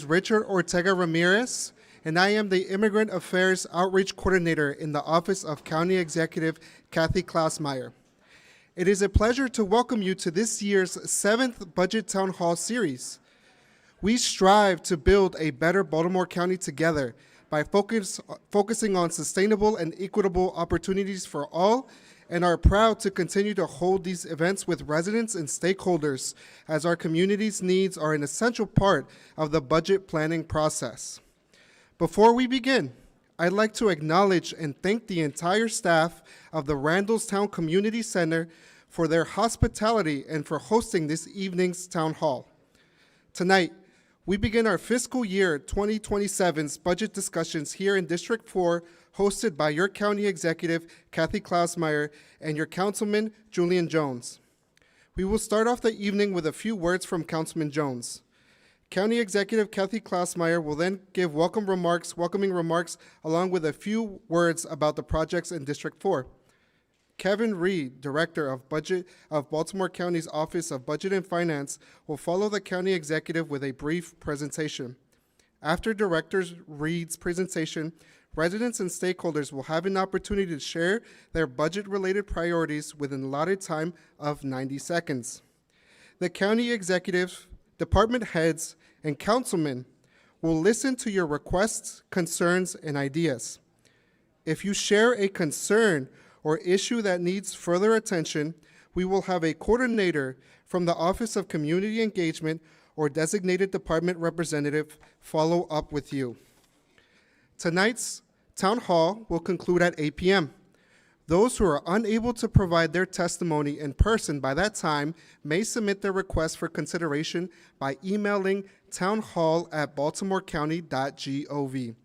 is Richard Ortega Ramirez, and I am the Immigrant Affairs Outreach Coordinator in the Office of County Executive Kathy Klausmeier. It is a pleasure to welcome you to this year's 7th Budget Town Hall series. We strive to build a better Baltimore County together by focusing on sustainable and equitable opportunities for all, and are proud to continue to hold these events with residents and stakeholders, as our community's needs are an essential part of the budget planning process. Before we begin, I'd like to acknowledge and thank the entire staff of the Randallstown Community Center for their hospitality and for hosting this evening's town hall. Tonight, we begin our fiscal year 2027's budget discussions here in District 4, hosted by your County Executive, Kathy Klausmeier, and your Councilman, Julian Jones. We will start off the evening with a few words from Councilman Jones. County Executive Kathy Klausmeier will then give welcoming remarks, along with a few words about the projects in District 4. Kevin Reed, Director of Budget of Baltimore County's Office of Budget and Finance, will follow the County Executive with a brief presentation. After Director Reed's presentation, residents and stakeholders will have an opportunity to share their budget-related priorities within allotted time of 90 seconds. The County Executive, department heads, and councilmen will listen to your requests, concerns, and ideas. If you share a concern or issue that needs further attention, we will have a coordinator from the Office of Community Engagement or designated department representative follow up with you. Tonight's town hall will conclude at 8 p.m. Those who are unable to provide their testimony in person by that time may submit their request for consideration by emailing townhall@baltimorecounty.gov.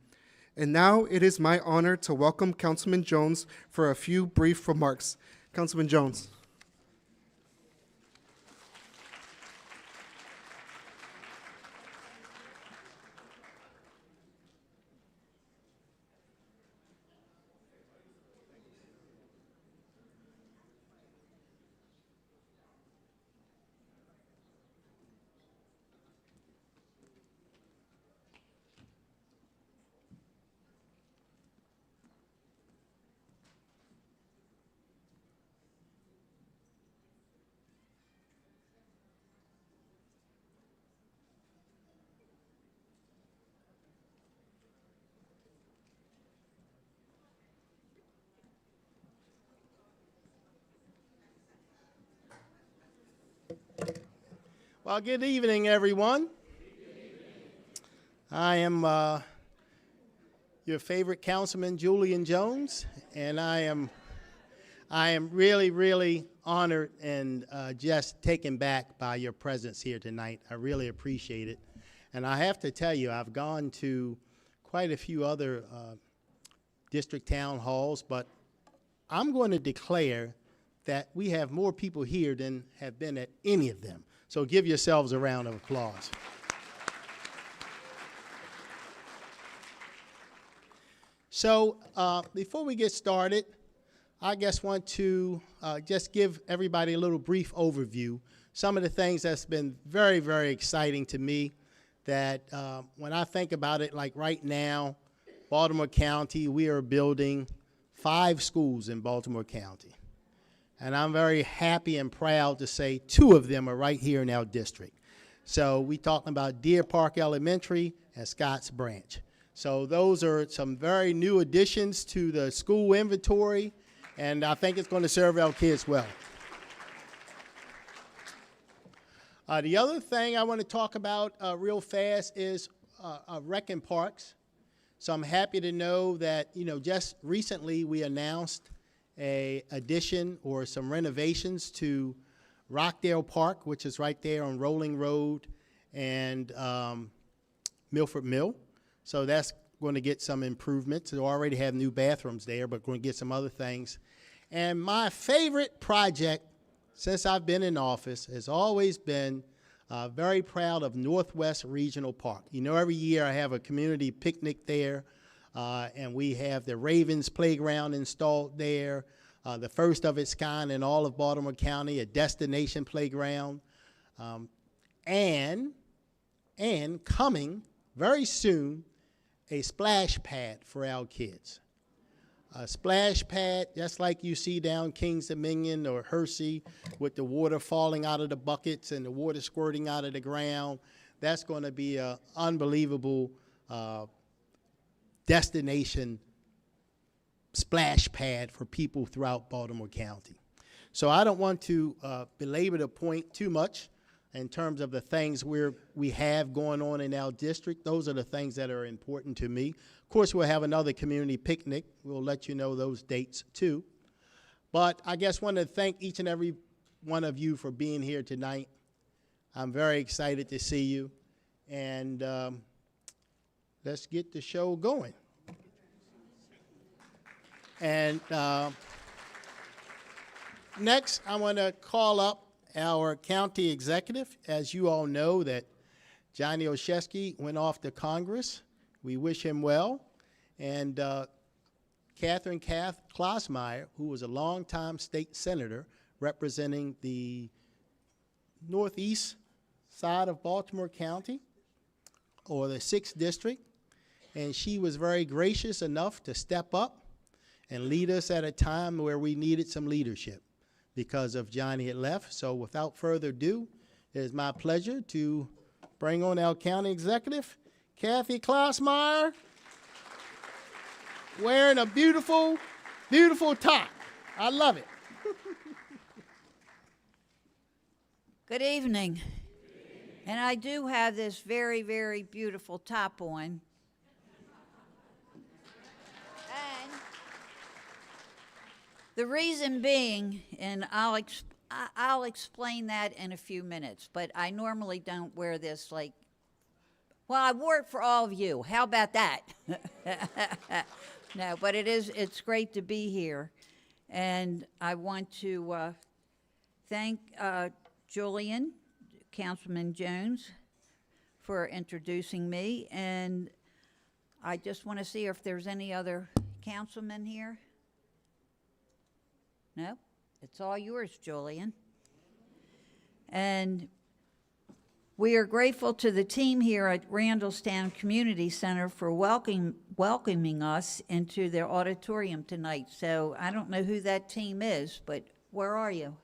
And now it is my honor to welcome Councilman Jones for a few brief remarks. Councilman Jones. Well, good evening, everyone. I am your favorite Councilman, Julian Jones, and I am really, really honored and just taken back by your presence here tonight. I really appreciate it. And I have to tell you, I've gone to quite a few other district town halls, but I'm going to declare that we have more people here than have been at any of them. So give yourselves a round of applause. So before we get started, I just want to just give everybody a little brief overview. Some of the things that's been very, very exciting to me that when I think about it, like right now, Baltimore County, we are building 5 schools in Baltimore County. And I'm very happy and proud to say 2 of them are right here in our district. So we talking about Deer Park Elementary and Scotts Branch. So those are some very new additions to the school inventory, and I think it's going to serve our kids well. The other thing I want to talk about real fast is rec and parks. So I'm happy to know that, just recently we announced a addition or some renovations to Rockdale Park, which is right there on Rolling Road and Milford Mill. So that's going to get some improvements. They already have new bathrooms there, but going to get some other things. And my favorite project since I've been in office has always been very proud of Northwest Regional Park. Every year I have a community picnic there. And we have the Ravens playground installed there, the first of its kind in all of Baltimore County, a destination playground. And coming very soon, a splash pad for our kids. A splash pad, just like you see down Kings Dominion or Hershey, with the water falling out of the buckets and the water squirting out of the ground. That's going to be an unbelievable destination splash pad for people throughout Baltimore County. So I don't want to belabor the point too much in terms of the things we have going on in our district. Those are the things that are important to me. Of course, we'll have another community picnic. We'll let you know those dates too. But I just want to thank each and every one of you for being here tonight. I'm very excited to see you. And let's get the show going. And next, I want to call up our county executive. As you all know, that Johnny Olszewski went off to Congress. We wish him well. And Catherine Klausmeier, who was a longtime state senator representing the northeast side of Baltimore County, or the 6th district, and she was very gracious enough to step up and lead us at a time where we needed some leadership because of Johnny had left. So without further ado, it is my pleasure to bring on our county executive, Kathy Klausmeier, wearing a beautiful, beautiful top. I love it. Good evening. And I do have this very, very beautiful top on. And the reason being, and I'll explain that in a few minutes, but I normally don't wear this like, well, I wore it for all of you. How about that? No, but it's great to be here. And I want to thank Julian, Councilman Jones, for introducing me, and I just want to see if there's any other councilmen here. No? It's all yours, Julian. And we are grateful to the team here at Randallstown Community Center for welcoming us into their auditorium tonight. So I don't know who that team is, but where are you?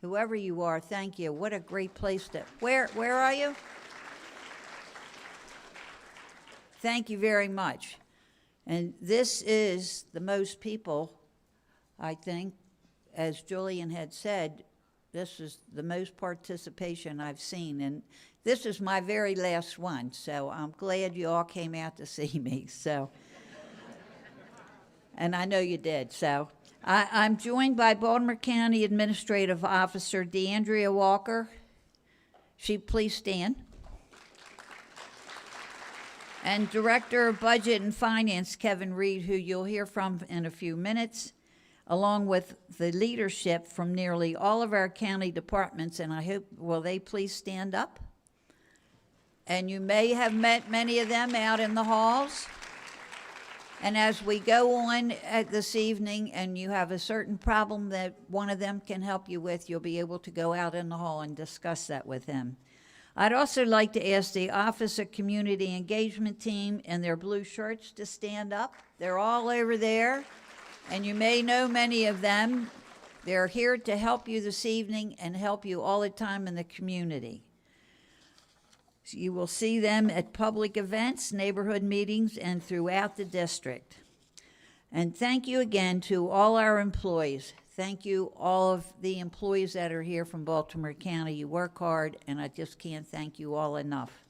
Whoever you are, thank you. What a great place to, where are you? Thank you very much. And this is the most people, I think, as Julian had said, this is the most participation I've seen. And this is my very last one, so I'm glad you all came out to see me. So, and I know you did, so. I'm joined by Baltimore County Administrative Officer DeAndrea Walker. She'd please stand. And Director of Budget and Finance, Kevin Reed, who you'll hear from in a few minutes, along with the leadership from nearly all of our county departments, and I hope, will they please stand up? And you may have met many of them out in the halls. And as we go on this evening and you have a certain problem that one of them can help you with, you'll be able to go out in the hall and discuss that with him. I'd also like to ask the Office of Community Engagement team in their blue shirts to stand up. They're all over there, and you may know many of them. They're here to help you this evening and help you all the time in the community. You will see them at public events, neighborhood meetings, and throughout the district. And thank you again to all our employees. Thank you, all of the employees that are here from Baltimore County. You work hard, and I just can't thank you all enough.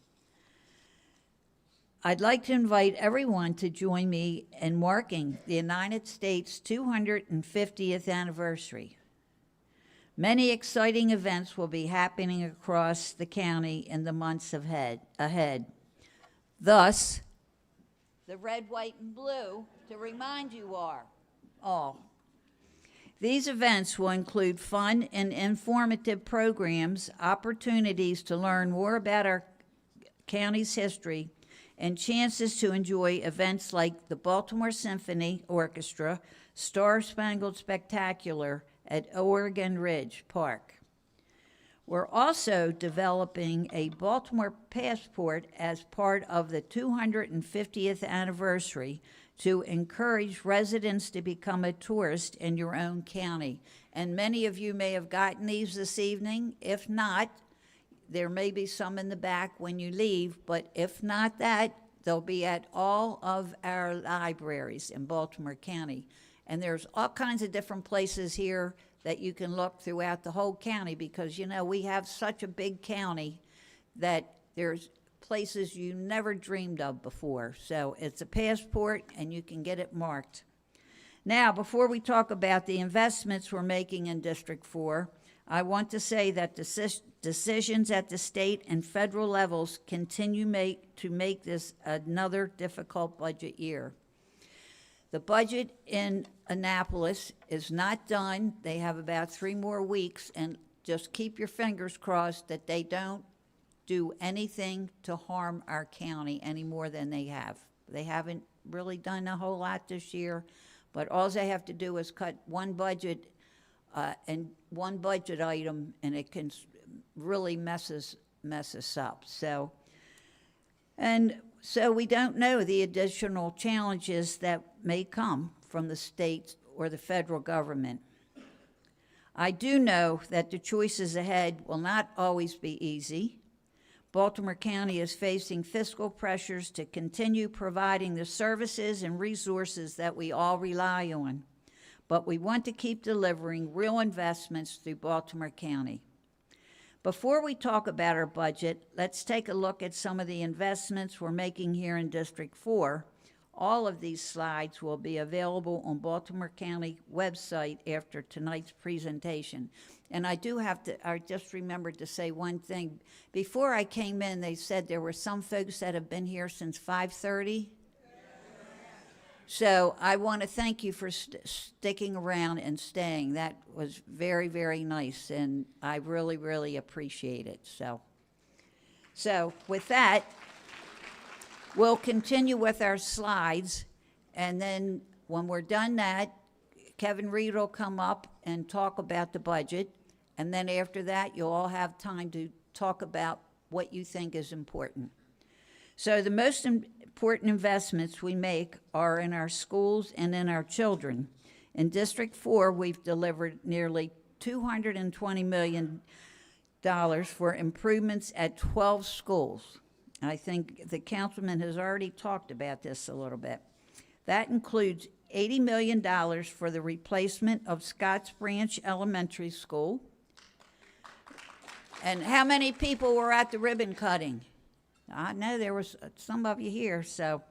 I'd like to invite everyone to join me in marking the United States 250th anniversary. Many exciting events will be happening across the county in the months ahead. Thus, the red, white, and blue to remind you all. These events will include fun and informative programs, opportunities to learn more about our county's history, and chances to enjoy events like the Baltimore Symphony Orchestra, Star Spangled Spectacular, at Oregon Ridge Park. We're also developing a Baltimore passport as part of the 250th anniversary to encourage residents to become a tourist in your own county. And many of you may have gotten these this evening. If not, there may be some in the back when you leave, but if not that, they'll be at all of our libraries in Baltimore County. And there's all kinds of different places here that you can look throughout the whole county, because, you know, we have such a big county that there's places you never dreamed of before. So it's a passport, and you can get it marked. Now, before we talk about the investments we're making in District 4, I want to say that decisions at the state and federal levels continue to make this another difficult budget year. The budget in Annapolis is not done. They have about 3 more weeks, and just keep your fingers crossed that they don't do anything to harm our county any more than they have. They haven't really done a whole lot this year, but all they have to do is cut one budget and one budget item, and it can really mess us up. So we don't know the additional challenges that may come from the state or the federal government. I do know that the choices ahead will not always be easy. Baltimore County is facing fiscal pressures to continue providing the services and resources that we all rely on, but we want to keep delivering real investments through Baltimore County. Before we talk about our budget, let's take a look at some of the investments we're making here in District 4. All of these slides will be available on Baltimore County website after tonight's presentation. And I just remembered to say one thing. Before I came in, they said there were some folks that have been here since 5:30. So I want to thank you for sticking around and staying. That was very, very nice, and I really, really appreciate it. So with that, we'll continue with our slides, and then when we're done that, Kevin Reed will come up and talk about the budget, and then after that, you'll all have time to talk about what you think is important. So the most important investments we make are in our schools and in our children. In District 4, we've delivered nearly $220 million for improvements at 12 schools. I think the councilman has already talked about this a little bit. That includes $80 million for the replacement of Scotts Branch Elementary School. And how many people were at the ribbon cutting? I know there was some of you here, so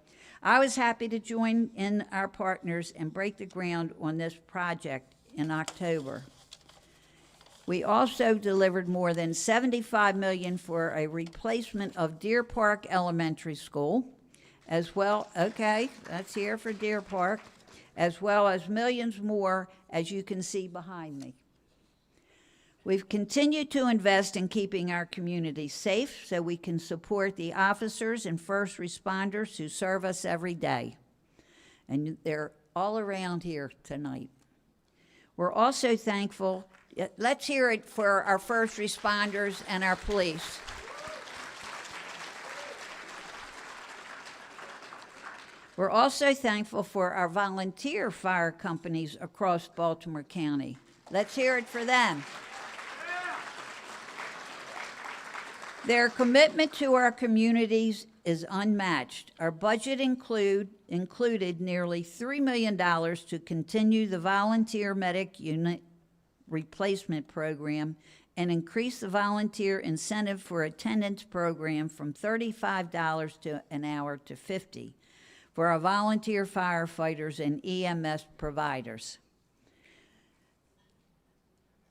I was happy to join in our partners and break the ground on this project in October. We also delivered more than $75 million for a replacement of Deer Park Elementary School, as well, okay, that's here for Deer Park, as well as millions more, as you can see behind me. We've continued to invest in keeping our community safe so we can support the officers and first responders who serve us every day. And they're all around here tonight. We're also thankful. Let's hear it for our first responders and our police. We're also thankful for our volunteer fire companies across Baltimore County. Let's hear it for them. Their commitment to our communities is unmatched. Our budget included nearly $3 million to continue the volunteer medic unit replacement program and increase the volunteer incentive for attendance program from $35 an hour to $50 for our volunteer firefighters and EMS providers.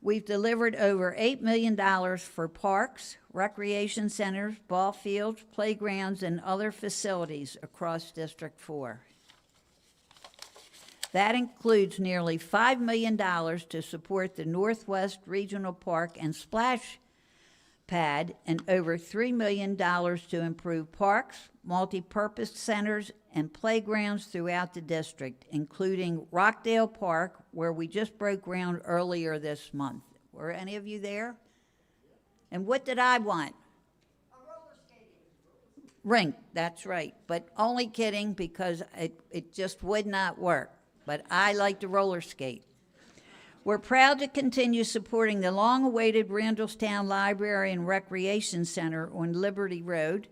We've delivered over $8 million for parks, recreation centers, ball fields, playgrounds, and other facilities across District 4. That includes nearly $5 million to support the Northwest Regional Park and Splash Pad, and over $3 million to improve parks, multi-purpose centers, and playgrounds throughout the district, including Rockdale Park, where we just broke ground earlier this month. Were any of you there? And what did I want? Rink, that's right, but only kidding because it just would not work. But I like to roller skate. We're proud to continue supporting the long-awaited Randallstown Library and Recreation Center on Liberty Road.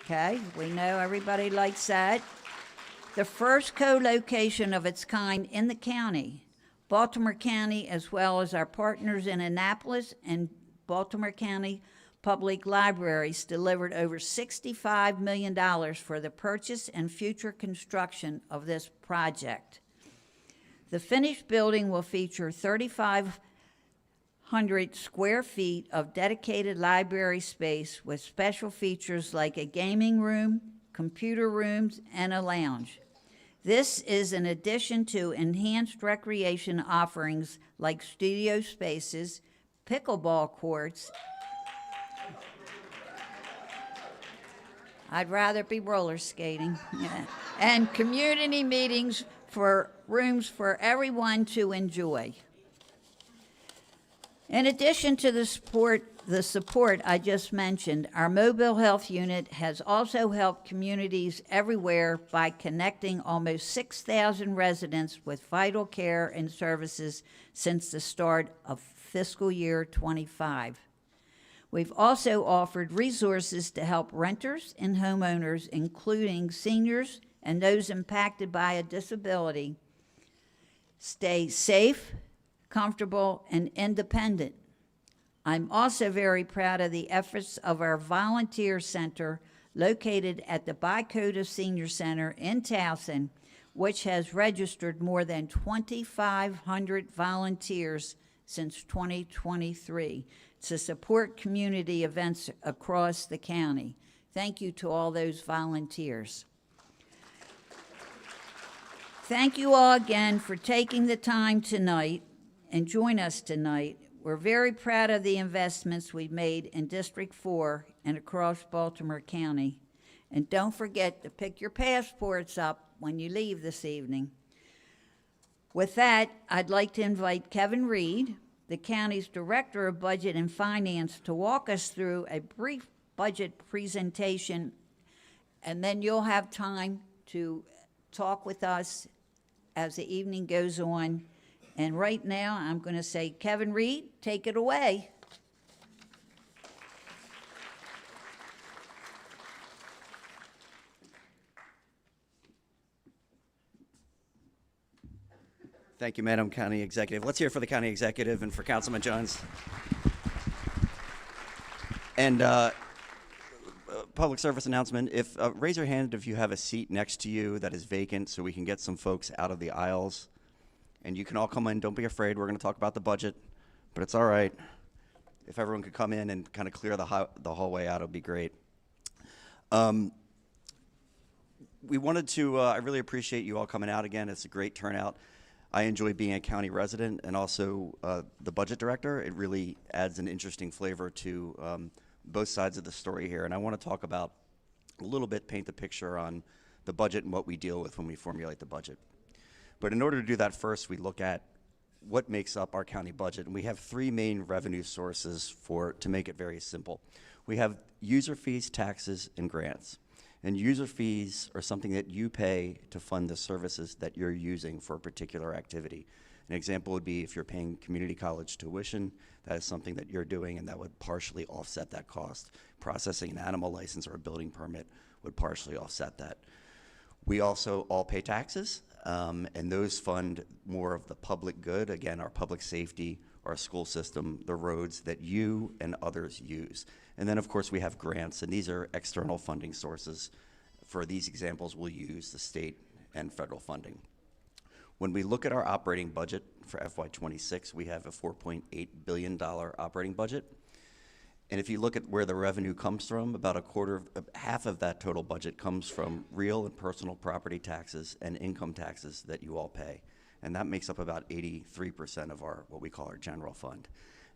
Okay, we know everybody likes that. The first co-location of its kind in the county. Baltimore County, as well as our partners in Annapolis and Baltimore County Public Libraries, delivered over $65 million for the purchase and future construction of this project. The finished building will feature 3,500 square feet of dedicated library space with special features like a gaming room, computer rooms, and a lounge. This is in addition to enhanced recreation offerings like studio spaces, pickleball courts. I'd rather be roller skating. Yeah. And community meetings for rooms for everyone to enjoy. In addition to the support I just mentioned, our mobile health unit has also helped communities everywhere by connecting almost 6,000 residents with vital care and services since the start of fiscal year 25. We've also offered resources to help renters and homeowners, including seniors and those impacted by a disability, stay safe, comfortable, and independent. I'm also very proud of the efforts of our volunteer center located at the Bicota Senior Center in Towson, which has registered more than 2,500 volunteers since 2023 to support community events across the county. Thank you to all those volunteers. Thank you all again for taking the time tonight and join us tonight. We're very proud of the investments we've made in District 4 and across Baltimore County. And don't forget to pick your passports up when you leave this evening. With that, I'd like to invite Kevin Reed, the county's Director of Budget and Finance, to walk us through a brief budget presentation, and then you'll have time to talk with us as the evening goes on. And right now, I'm going to say, Kevin Reed, take it away. Thank you, Madam County Executive. Let's hear it for the County Executive and for Councilman Jones. And public service announcement, raise your hand if you have a seat next to you that is vacant so we can get some folks out of the aisles. And you can all come in, don't be afraid, we're gonna talk about the budget, but it's all right. If everyone could come in and kind of clear the hallway out, it would be great. We wanted to, I really appreciate you all coming out again. It's a great turnout. I enjoy being a county resident and also the budget director. It really adds an interesting flavor to both sides of the story here. And I want to talk about a little bit, paint the picture on the budget and what we deal with when we formulate the budget. But in order to do that, first we look at what makes up our county budget. And we have three main revenue sources to make it very simple. We have user fees, taxes, and grants. And user fees are something that you pay to fund the services that you're using for a particular activity. An example would be if you're paying community college tuition, that is something that you're doing and that would partially offset that cost. Processing an animal license or a building permit would partially offset that. We also all pay taxes, and those fund more of the public good, again, our public safety, our school system, the roads that you and others use. And then, of course, we have grants, and these are external funding sources. For these examples, we'll use the state and federal funding. When we look at our operating budget for FY26, we have a $4.8 billion operating budget. And if you look at where the revenue comes from, about half of that total budget comes from real and personal property taxes and income taxes that you all pay. And that makes up about 83% of what we call our general fund.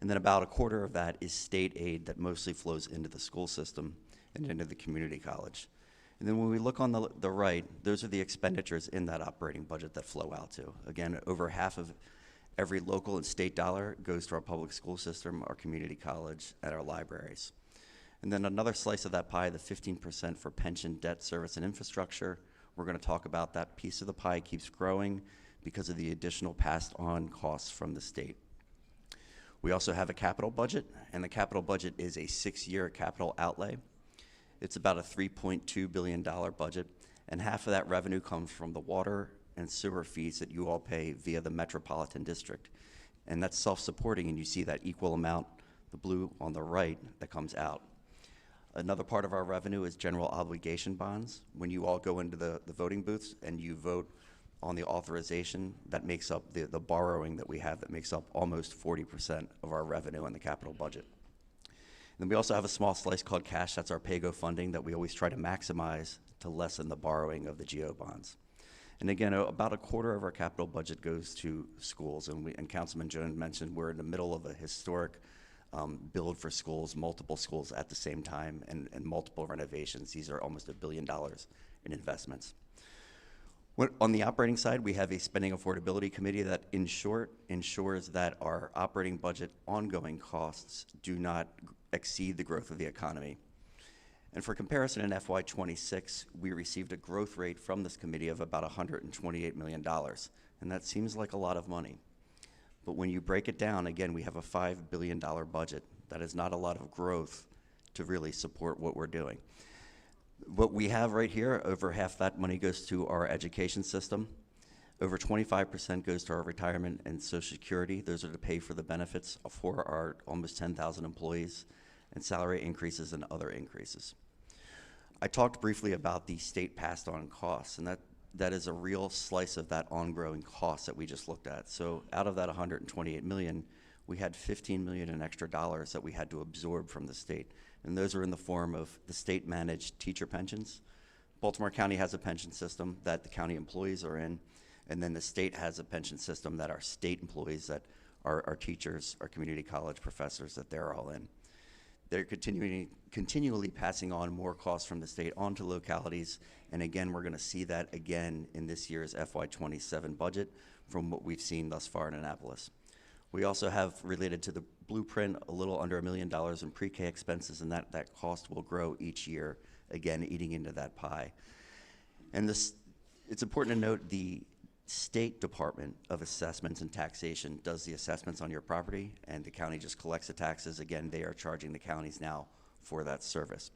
And then about a quarter of that is state aid that mostly flows into the school system and into the community college. And then when we look on the right, those are the expenditures in that operating budget that flow out to. Again, over half of Every local and state dollar goes to our public school system, our community college, and our libraries. And then another slice of that pie, the 15% for pension, debt service, and infrastructure. We're going to talk about that piece of the pie keeps growing because of the additional passed on costs from the state. We also have a capital budget, and the capital budget is a 6-year capital outlay. It's about a $3.2 billion budget, and half of that revenue comes from the water and sewer fees that you all pay via the Metropolitan District. And that's self-supporting, and you see that equal amount, the blue on the right, that comes out. Another part of our revenue is general obligation bonds. When you all go into the voting booths and you vote on the authorization, that makes up the borrowing that we have, that makes up almost 40% of our revenue in the capital budget. And then we also have a small slice called cash. That's our PAYGO funding that we always try to maximize to lessen the borrowing of the GO bonds. And again, about a quarter of our capital budget goes to schools. And Councilman Jones mentioned we're in the middle of a historic build for schools, multiple schools at the same time, and multiple renovations. These are almost $1 billion in investments. On the operating side, we have a spending affordability committee that, in short, ensures that our operating budget ongoing costs do not exceed the growth of the economy. And for comparison, in FY26, we received a growth rate from this committee of about $128 million. And that seems like a lot of money. But when you break it down, again, we have a $5 billion budget. That is not a lot of growth to really support what we're doing. What we have right here, over half that money goes to our education system. Over 25% goes to our retirement and Social Security. Those are to pay for the benefits for our almost 10,000 employees, and salary increases and other increases. I talked briefly about the state passed on costs, and that is a real slice of that ongoing cost that we just looked at. So out of that $128 million, we had $15 million in extra dollars that we had to absorb from the state. And those are in the form of the state-managed teacher pensions. Baltimore County has a pension system that the county employees are in, and then the state has a pension system that our state employees, that are our teachers, our community college professors, that they're all in. They're continually passing on more costs from the state onto localities, and again, we're gonna see that again in this year's FY27 budget from what we've seen thus far in Annapolis. We also have, related to the blueprint, a little under $1 million in pre-K expenses, and that cost will grow each year, again, eating into that pie. And it's important to note the State Department of Assessments and Taxation does the assessments on your property, and the county just collects the taxes. Again, they are charging the counties now for that service.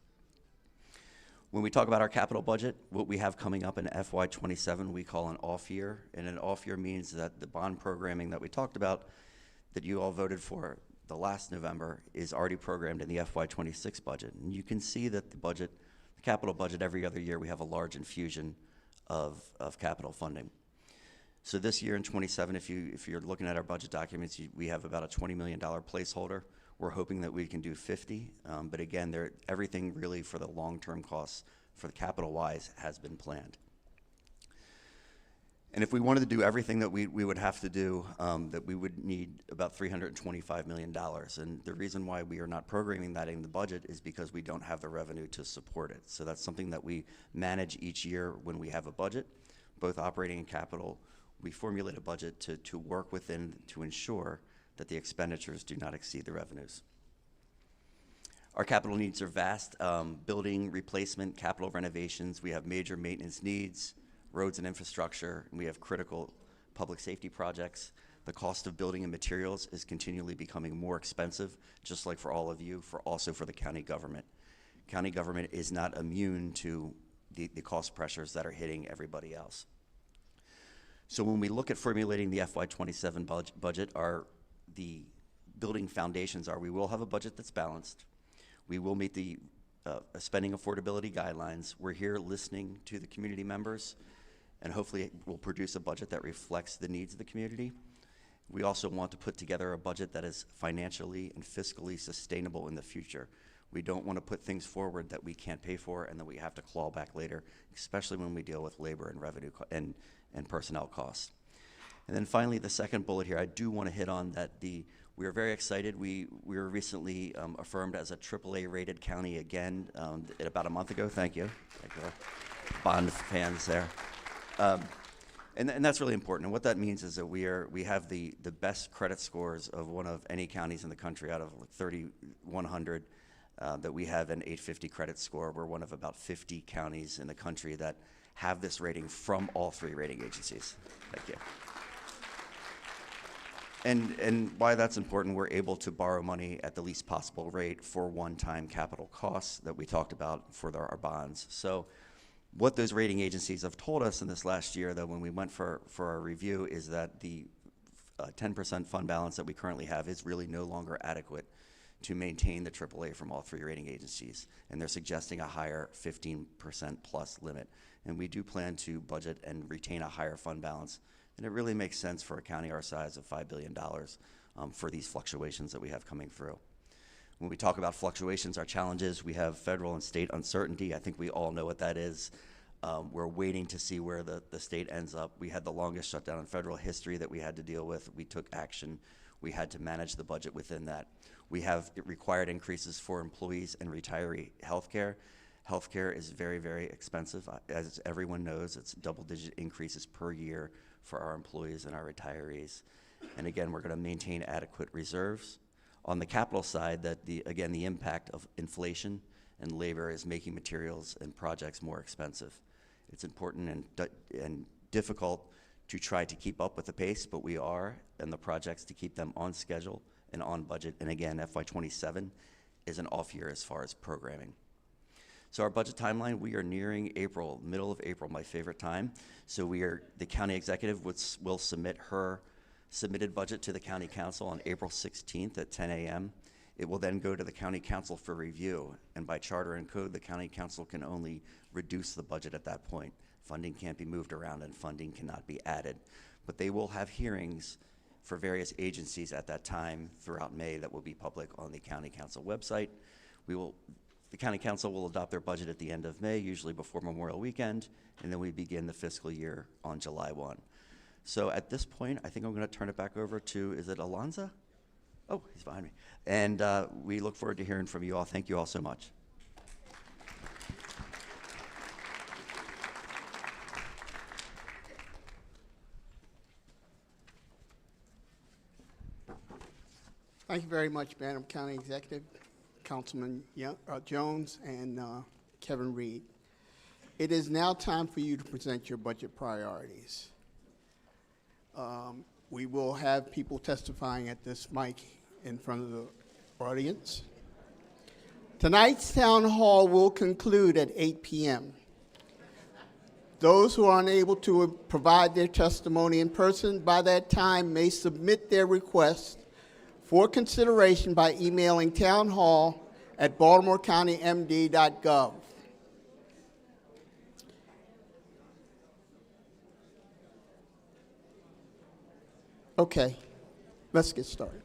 When we talk about our capital budget, what we have coming up in FY27, we call an off year, and an off year means that the bond programming that we talked about, that you all voted for the last November, is already programmed in the FY26 budget. And you can see that the capital budget, every other year, we have a large infusion of capital funding. So this year in 27, if you're looking at our budget documents, we have about a $20 million placeholder. We're hoping that we can do 50, but again, everything really for the long-term costs for the capital-wise has been planned. And if we wanted to do everything that we would have to do, that we would need about $325 million. And the reason why we are not programming that in the budget is because we don't have the revenue to support it. So that's something that we manage each year when we have a budget, both operating and capital. We formulate a budget to work within to ensure that the expenditures do not exceed the revenues. Our capital needs are vast. Building replacement, capital renovations. We have major maintenance needs, roads and infrastructure, and we have critical public safety projects. The cost of building and materials is continually becoming more expensive, just like for all of you, also for the county government. County government is not immune to the cost pressures that are hitting everybody else. So when we look at formulating the FY27 budget, the building foundations are, we will have a budget that's balanced. We will meet the spending affordability guidelines. We're here listening to the community members, and hopefully we'll produce a budget that reflects the needs of the community. We also want to put together a budget that is financially and fiscally sustainable in the future. We don't want to put things forward that we can't pay for and that we have to claw back later, especially when we deal with labor and revenue and personnel costs. And then finally, the second bullet here, I do want to hit on that we are very excited. We were recently affirmed as a AAA rated county again about a month ago. Thank you. Thank you. Bond fans there. And that's really important. And what that means is that we have the best credit scores of one of any counties in the country out of like 3,100, that we have an 850 credit score. We're one of about 50 counties in the country that have this rating from all 3 rating agencies. Thank you. And why that's important, we're able to borrow money at the least possible rate for one-time capital costs that we talked about for our bonds. So what those rating agencies have told us in this last year, though, when we went for our review, is that the 10% fund balance that we currently have is really no longer adequate to maintain the AAA from all 3 rating agencies. And they're suggesting a higher 15% plus limit. And we do plan to budget and retain a higher fund balance. And it really makes sense for a county our size of $5 billion for these fluctuations that we have coming through. When we talk about fluctuations, our challenges, we have federal and state uncertainty. I think we all know what that is. We're waiting to see where the state ends up. We had the longest shutdown in federal history that we had to deal with. We took action. We had to manage the budget within that. We have required increases for employees and retiree health care. Healthcare is very, very expensive. As everyone knows, it's double-digit increases per year for our employees and our retirees. And again, we're going to maintain adequate reserves. On the capital side, the impact of inflation and labor is making materials and projects more expensive. It's important and difficult to try to keep up with the pace, but we are, and the projects to keep them on schedule and on budget. And again, FY27 is an off year as far as programming. So our budget timeline, we are nearing April, middle of April, my favorite time. So the county executive will submit her submitted budget to the county council on April 16th at 10 a.m. It will then go to the county council for review. And by charter and code, the county council can only reduce the budget at that point. Funding can't be moved around and funding cannot be added. But they will have hearings for various agencies at that time throughout May that will be public on the county council website. The county council will adopt their budget at the end of May, usually before Memorial Weekend, and then we begin the fiscal year on July 1. So at this point, I think I'm going to turn it back over to, is it Alonza? Oh, he's behind me. And we look forward to hearing from you all. Thank you all so much. Thank you very much, Madam County Executive, Councilman Jones, and Kevin Reed. It is now time for you to present your budget priorities. We will have people testifying at this mic in front of the audience. Tonight's town hall will conclude at 8 p.m. Those who are unable to provide their testimony in person by that time may submit their request for consideration by emailing townhall@baltimorecountymd.gov. Okay, let's get started.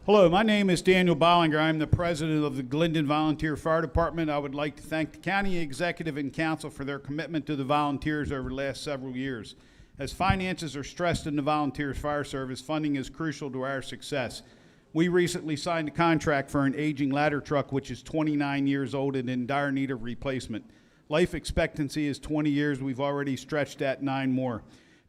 Hello, my name is Daniel Bollinger. I'm the president of the Glendon Volunteer Fire Department. I would like to thank the county executive and council for their commitment to the volunteers over the last several years. As finances are stressed in the volunteers fire service, funding is crucial to our success. We recently signed a contract for an aging ladder truck, which is 29 years old and in dire need of replacement. Life expectancy is 20 years. We've already stretched that 9 more.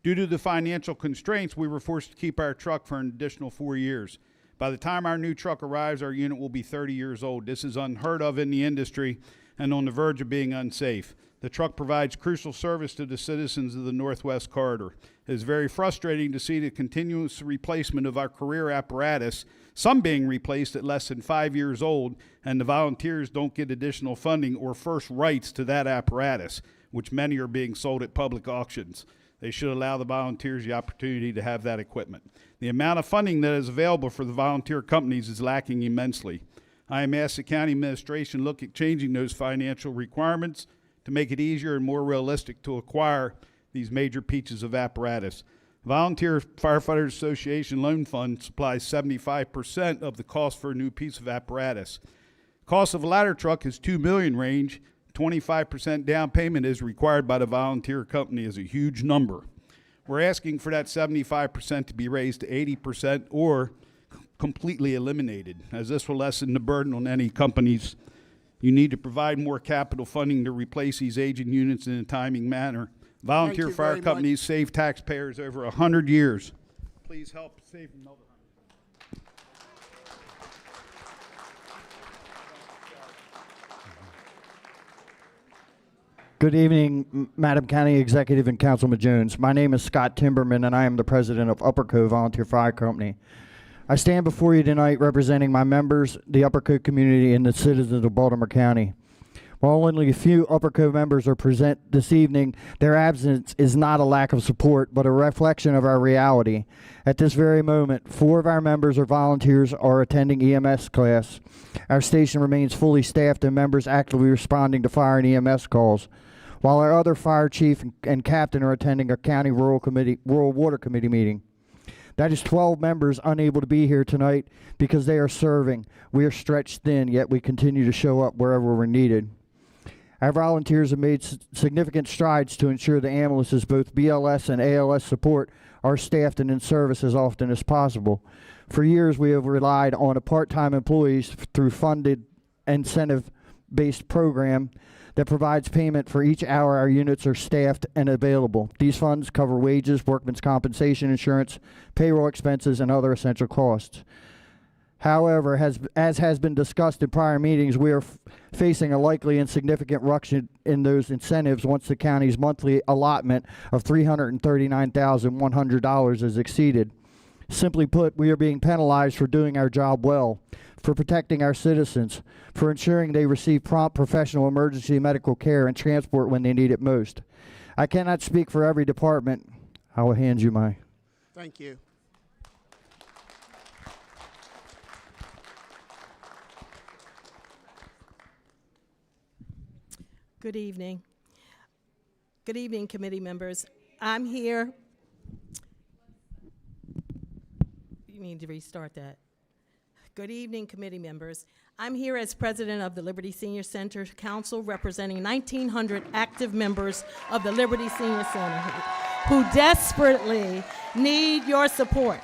Due to the financial constraints, we were forced to keep our truck for an additional 4 years. By the time our new truck arrives, our unit will be 30 years old. This is unheard of in the industry and on the verge of being unsafe. The truck provides crucial service to the citizens of the Northwest Corridor. It is very frustrating to see the continuous replacement of our career apparatus, some being replaced at less than 5 years old, and the volunteers don't get additional funding or first rights to that apparatus, which many are being sold at public auctions. They should allow the volunteers the opportunity to have that equipment. The amount of funding that is available for the volunteer companies is lacking immensely. I am asked the county administration look at changing those financial requirements to make it easier and more realistic to acquire these major pieces of apparatus. Volunteer Firefighters Association Loan Fund supplies 75% of the cost for a new piece of apparatus. Cost of a ladder truck is $2 million range. 25% down payment is required by the volunteer company is a huge number. We're asking for that 75% to be raised to 80% or completely eliminated, as this will lessen the burden on any companies. You need to provide more capital funding to replace these aging units in a timely manner. Volunteer you fire very companies save taxpayers over 100 years. Please help save another 100. Good evening, Madam County Executive and Councilman Jones. My name is Scott Timberman, and I am the president of Upper Cove Volunteer Fire Company. I stand before you tonight representing my members, the Upper Cove community, and the citizens of Baltimore County. While only a few Upper Cove members are present this evening, their absence is not a lack of support, but a reflection of our reality. At this very moment, 4 of our members or volunteers are attending EMS class. Our station remains fully staffed and members actively responding to fire and EMS calls, while our other fire chief and captain are attending a county rural water committee meeting. That is 12 members unable to be here tonight because they are serving. We are stretched thin, yet we continue to show up wherever we're needed. Our volunteers have made significant strides to ensure the ambulances, both BLS and ALS support, are staffed and in service as often as possible. For years, we have relied on a part-time employees through funded incentive-based program that provides payment for each hour our units are staffed and available. These funds cover wages, workman's compensation insurance, payroll expenses, and other essential costs. However, as has been discussed in prior meetings, we are facing a likely and significant reduction in those incentives once the county's monthly allotment of $339,100 is exceeded. Simply put, we are being penalized for doing our job well, for protecting our citizens, for ensuring they receive prompt professional emergency medical care and transport when they need it most. I cannot speak for every department. I will hand you my... Thank you. Good evening. Good evening, committee members. I'm here. You need to restart that. Good evening, committee members. I'm here as president of the Liberty Senior Center Council, representing 1,900 active members of the Liberty Senior Center who desperately need your support.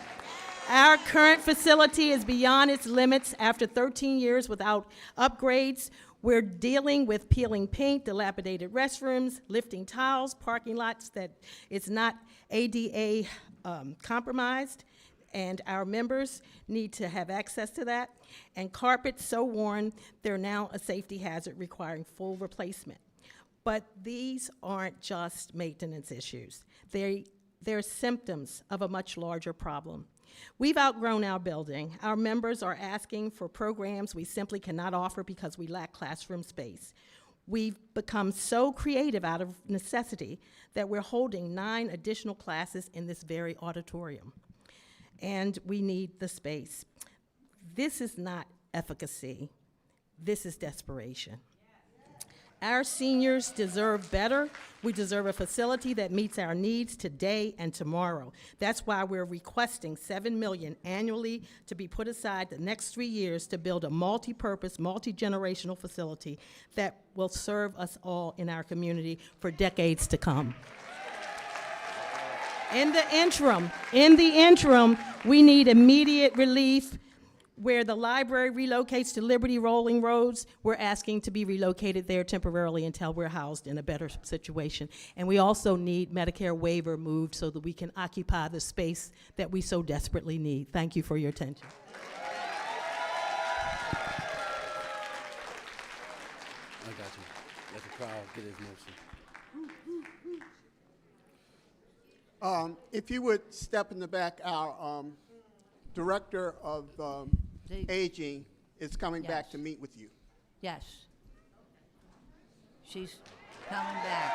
Our current facility is beyond its limits after 13 years without upgrades. We're dealing with peeling paint, dilapidated restrooms, lifting tiles, parking lots that is not ADA compromised, and our members need to have access to that, and carpets so worn they're now a safety hazard requiring full replacement. But these aren't just maintenance issues. They're symptoms of a much larger problem. We've outgrown our building. Our members are asking for programs we simply cannot offer because we lack classroom space. We've become so creative out of necessity that we're holding 9 additional classes in this very auditorium. And we need the space. This is not efficacy. This is desperation. Our seniors deserve better. We deserve a facility that meets our needs today and tomorrow. That's why we're requesting $7 million annually to be put aside the next 3 years to build a multi-purpose, multi-generational facility that will serve us all in our community for decades to come. In the interim, we need immediate relief. Where the library relocates to Liberty Rolling Roads, we're asking to be relocated there temporarily until we're housed in a better situation. And we also need Medicare waiver moved so that we can occupy the space that we so desperately need. Thank you for your attention. I got you. Let the crowd get his motion. If you would step in the back, our Director of Aging is coming back to meet with you. Yes. She's coming back.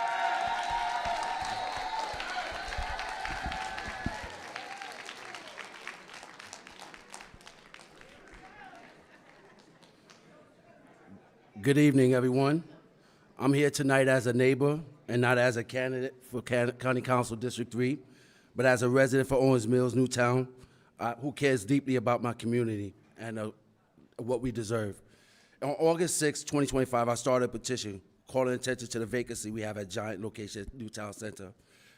Good evening, everyone. I'm here tonight as a neighbor and not as a candidate for County Council District 3, but as a resident for Owens Mills, Newtown, who cares deeply about my community and what we deserve. On August 6, 2025, I started a petition calling attention to the vacancy we have at Giant location at Newtown Center.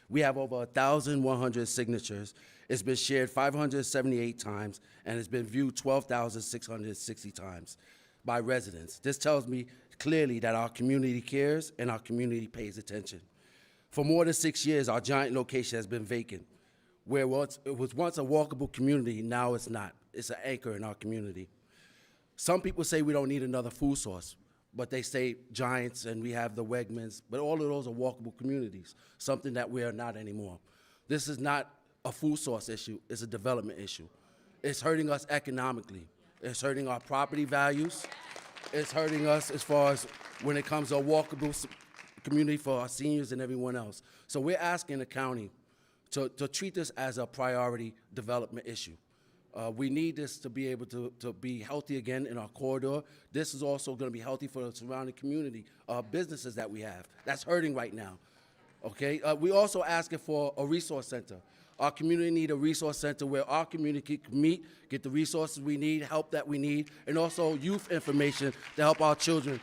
We have over 1,100 signatures. It's been shared 578 times, and it's been viewed 12,660 times by residents. This tells me clearly that our community cares and our community pays attention. For more than 6 years, our giant location has been vacant. Where it was once a walkable community, now it's not. It's an anchor in our community. Some people say we don't need another food source, but they say Giants and we have the Wegmans, but all of those are walkable communities, something that we are not anymore. This is not a food source issue, it's a development issue. It's hurting us economically. It's hurting our property values. It's hurting us as far as when it comes to a walkable community for our seniors and everyone else. So we're asking the county to treat this as a priority development issue. We need this to be able to be healthy again in our corridor. This is also going to be healthy for the surrounding community, businesses that we have. That's hurting right now. Okay. We also asking for a resource center. Our community need a resource center where our community can meet, get the resources we need, help that we need, and also youth information to help our children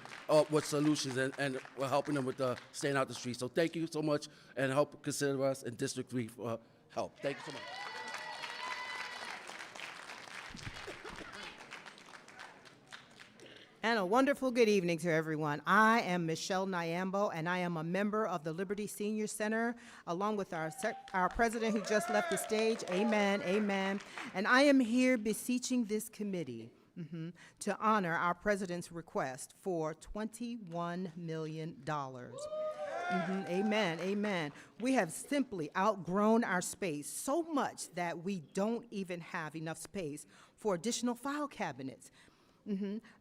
with solutions and we're helping them with staying out the street. So thank you so much, and help consider us in District 3 for help. Thank you so much. And a wonderful good evening to everyone. I am Michelle Nyambo, and I am a member of the Liberty Senior Center, along with our president who just left the stage. Amen, amen. And I am here beseeching this committee to honor our president's request for $21 million. Amen, amen. We have simply outgrown our space so much that we don't even have enough space for additional file cabinets.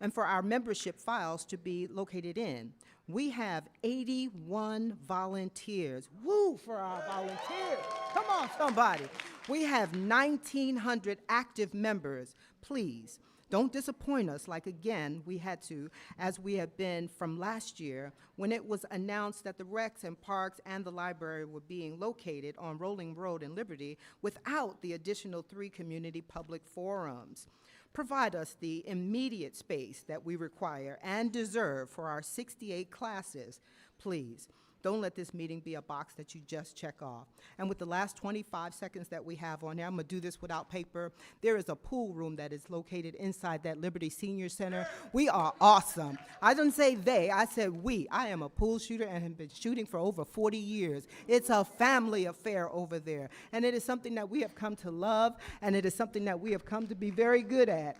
And for our membership files to be located in. We have 81 volunteers. Woo for our volunteers. Come on, somebody. We have 1,900 active members. Please, don't disappoint us like, again, we had to, as we have been from last year, when it was announced that the recs and parks and the library were being located on Rolling Road in Liberty without the additional 3 community public forums. Provide us the immediate space that we require and deserve for our 68 classes. Please, don't let this meeting be a box that you just check off. And with the last 25 seconds that we have on here, I'm gonna do this without paper. There is a pool room that is located inside that Liberty Senior Center. We are awesome. I didn't say they, I said we. I am a pool shooter and have been shooting for over 40 years. It's a family affair over there. And it is something that we have come to love, and it is something that we have come to be very good at.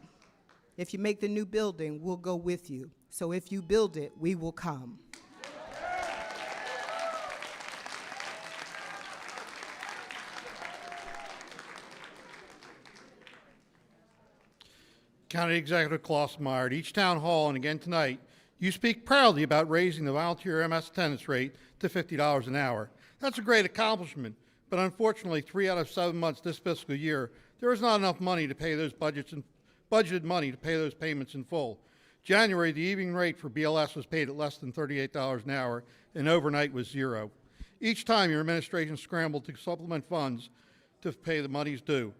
If you make the new building, we'll go with you. So if you build it, we will come. County Executive Klausmeier, at each town hall and again tonight, you speak proudly about raising the volunteer MS attendance rate to $50 an hour. That's a great accomplishment, but unfortunately, 3 out of 7 months this fiscal year, there is not enough money to pay those budgeted money to pay those payments in full. January, the evening rate for BLS was paid at less than $38 an hour, and overnight was 0. Each time your administration scrambled to supplement funds to pay the monies due.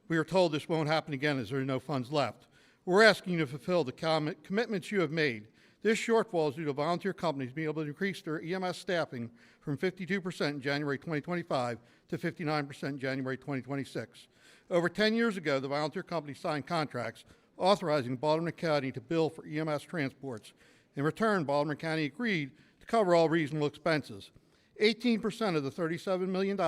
We are told this won't happen again as there are no funds left. We're asking you to fulfill the commitments you have made. This shortfall is due to volunteer companies being able to increase their EMS staffing from 52% in January 2025 to 59% in January 2026. Over 10 years ago, the volunteer companies signed contracts authorizing Baltimore County to bill for EMS transports. In return, Baltimore County agreed to cover all reasonable expenses. 18% of the $37 million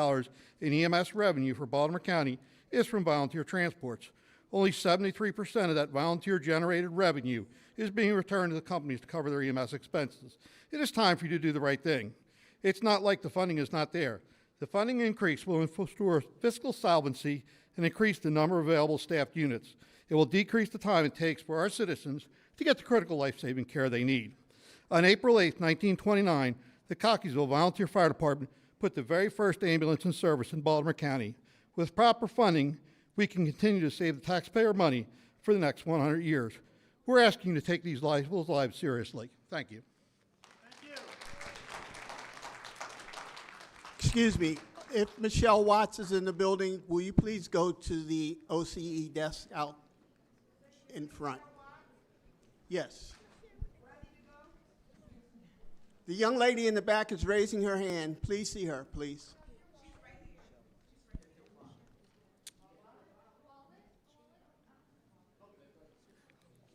in EMS revenue for Baltimore County is from volunteer transports. Only 73% of that volunteer-generated revenue is being returned to the companies to cover their EMS expenses. It is time for you to do the right thing. It's not like the funding is not there. The funding increase will ensure fiscal solvency and increase the number of available staffed units. It will decrease the time it takes for our citizens to get the critical life-saving care they need. On April 8, 1929, the Cockeysville Volunteer Fire Department put the very first ambulance in service in Baltimore County. With proper funding, we can continue to save the taxpayer money for the next 100 years. We're asking you to take these lives seriously. Thank you. Excuse me, if Michelle Watts is in the building, will you please go to the OCE desk out in front? Yes. The young lady in the back is raising her hand. Please see her, please.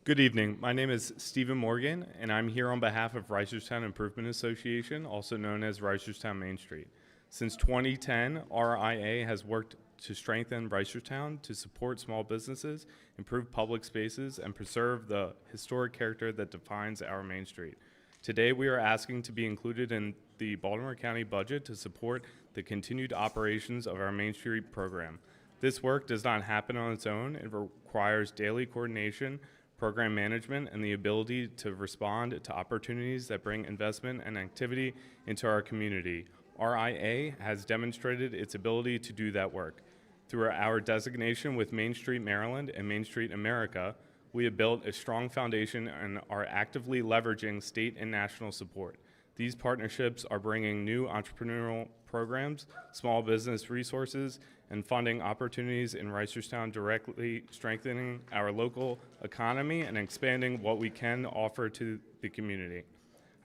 Good evening. My name is Stephen Morgan, and I'm here on behalf of Reisterstown Improvement Association, also known as Reisterstown Main Street. Since 2010, RIA has worked to strengthen Reisterstown to support small businesses, improve public spaces, and preserve the historic character that defines our Main Street. Today, we are asking to be included in the Baltimore County budget to support the continued operations of our Main Street program. This work does not happen on its own. It requires daily coordination, program management, and the ability to respond to opportunities that bring investment and activity into our community. RIA has demonstrated its ability to do that work. Through our designation with Main Street Maryland and Main Street America, we have built a strong foundation and are actively leveraging state and national support. These partnerships are bringing new entrepreneurial programs, small business resources, and funding opportunities in Reisterstown, directly strengthening our local economy and expanding what we can offer to the community.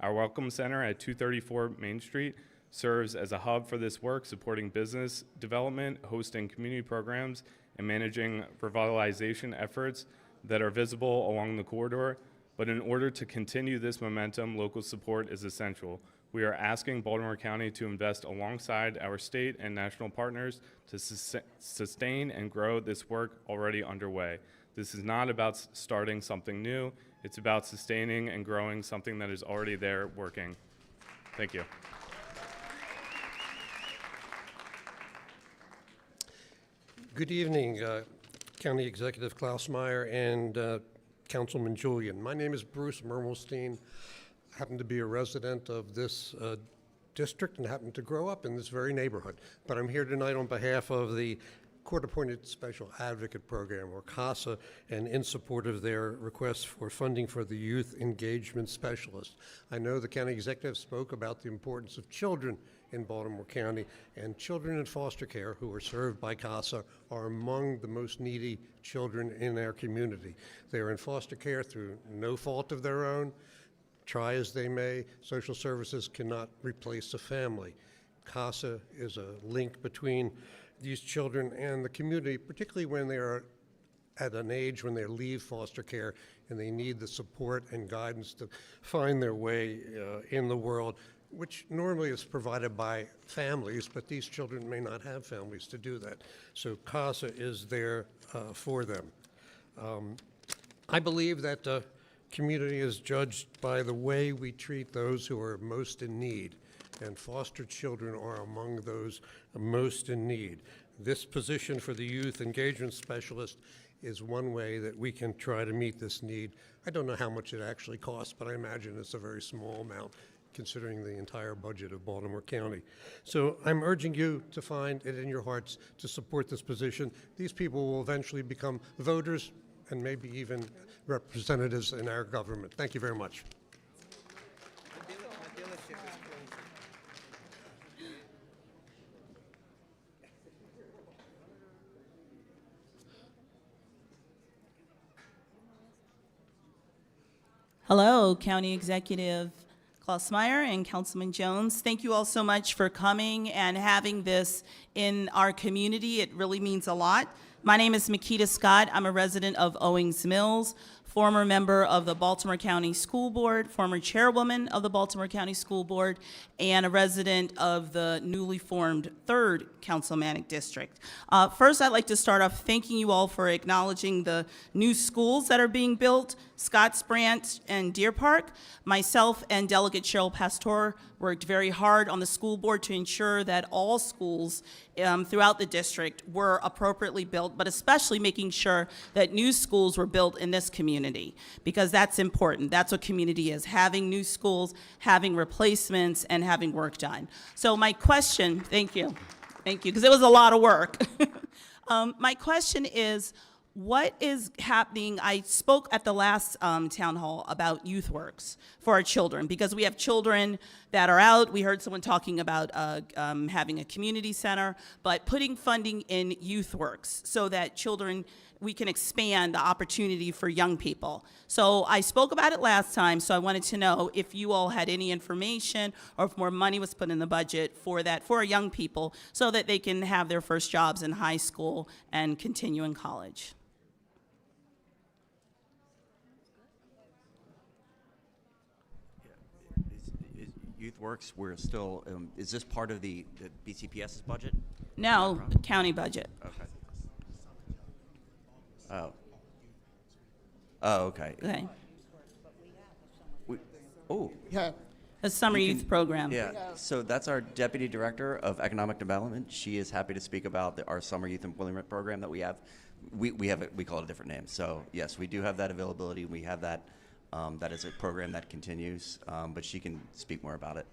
Our Welcome Center at 234 Main Street serves as a hub for this work, supporting business development, hosting community programs, and managing revitalization efforts that are visible along the corridor. But in order to continue this momentum, local support is essential. We are asking Baltimore County to invest alongside our state and national partners to sustain and grow this work already underway. This is not about starting something new. It's about sustaining and growing something that is already there working. Thank you. Good evening, County Executive Klausmeier and Councilman Julian. My name is Bruce Mermelstein. I happen to be a resident of this district and happen to grow up in this very neighborhood. But I'm here tonight on behalf of the Court-Appointed Special Advocate Program, or CASA, and in support of their request for funding for the Youth Engagement Specialist. I know the county executive spoke about the importance of children in Baltimore County, and children in foster care who are served by CASA are among the most needy children in our community. They are in foster care through no fault of their own. Try as they may, social services cannot replace a family. CASA is a link between these children and the community, particularly when they are at an age when they leave foster care and they need the support and guidance to find their way in the world, which normally is provided by families, but these children may not have families to do that. So CASA is there for them. I believe that the community is judged by the way we treat those who are most in need, and foster children are among those most in need. This position for the Youth Engagement Specialist is one way that we can try to meet this need. I don't know how much it actually costs, but I imagine it's a very small amount considering the entire budget of Baltimore County. So I'm urging you to find it in your hearts to support this position. These people will eventually become voters and maybe even representatives in our government. Thank you very much. Hello, County Executive Klausmeier and Councilman Jones. Thank you all so much for coming and having this in our community. It really means a lot. My name is Makita Scott. I'm a resident of Owings Mills, former member of the Baltimore County School Board, former chairwoman of the Baltimore County School Board, and a resident of the newly formed 3rd Councilmanic District. First, I'd like to start off thanking you all for acknowledging the new schools that are being built, Scotts Branch and Deer Park. Myself and Delegate Cheryl Pastor worked very hard on the school board to ensure that all schools throughout the district were appropriately built, but especially making sure that new schools were built in this community, because that's important. That's what community is, having new schools, having replacements, and having work done. So my question, thank you, because it was a lot of work. My question is, what is happening? I spoke at the last town hall about youth works for our children, because we have children that are out. We heard someone talking about having a community center, but putting funding in youth works so that children, we can expand the opportunity for young people. So I spoke about it last time, so I wanted to know if you all had any information or if more money was put in the budget for that, for young people, so that they can have their first jobs in high school and continue in college. Youth Works, we're still, is this part of the BCPS's budget? No, county budget. Okay. Oh. Oh, okay. Okay. Oh, Yeah, A summer You youth can- program. yeah. So that's our Deputy Director of Economic Development. She is happy to speak about our summer youth employment program that we have. We call it a different name. So yes, we do have that availability. We have that. That is a program that continues, but she can speak more about it.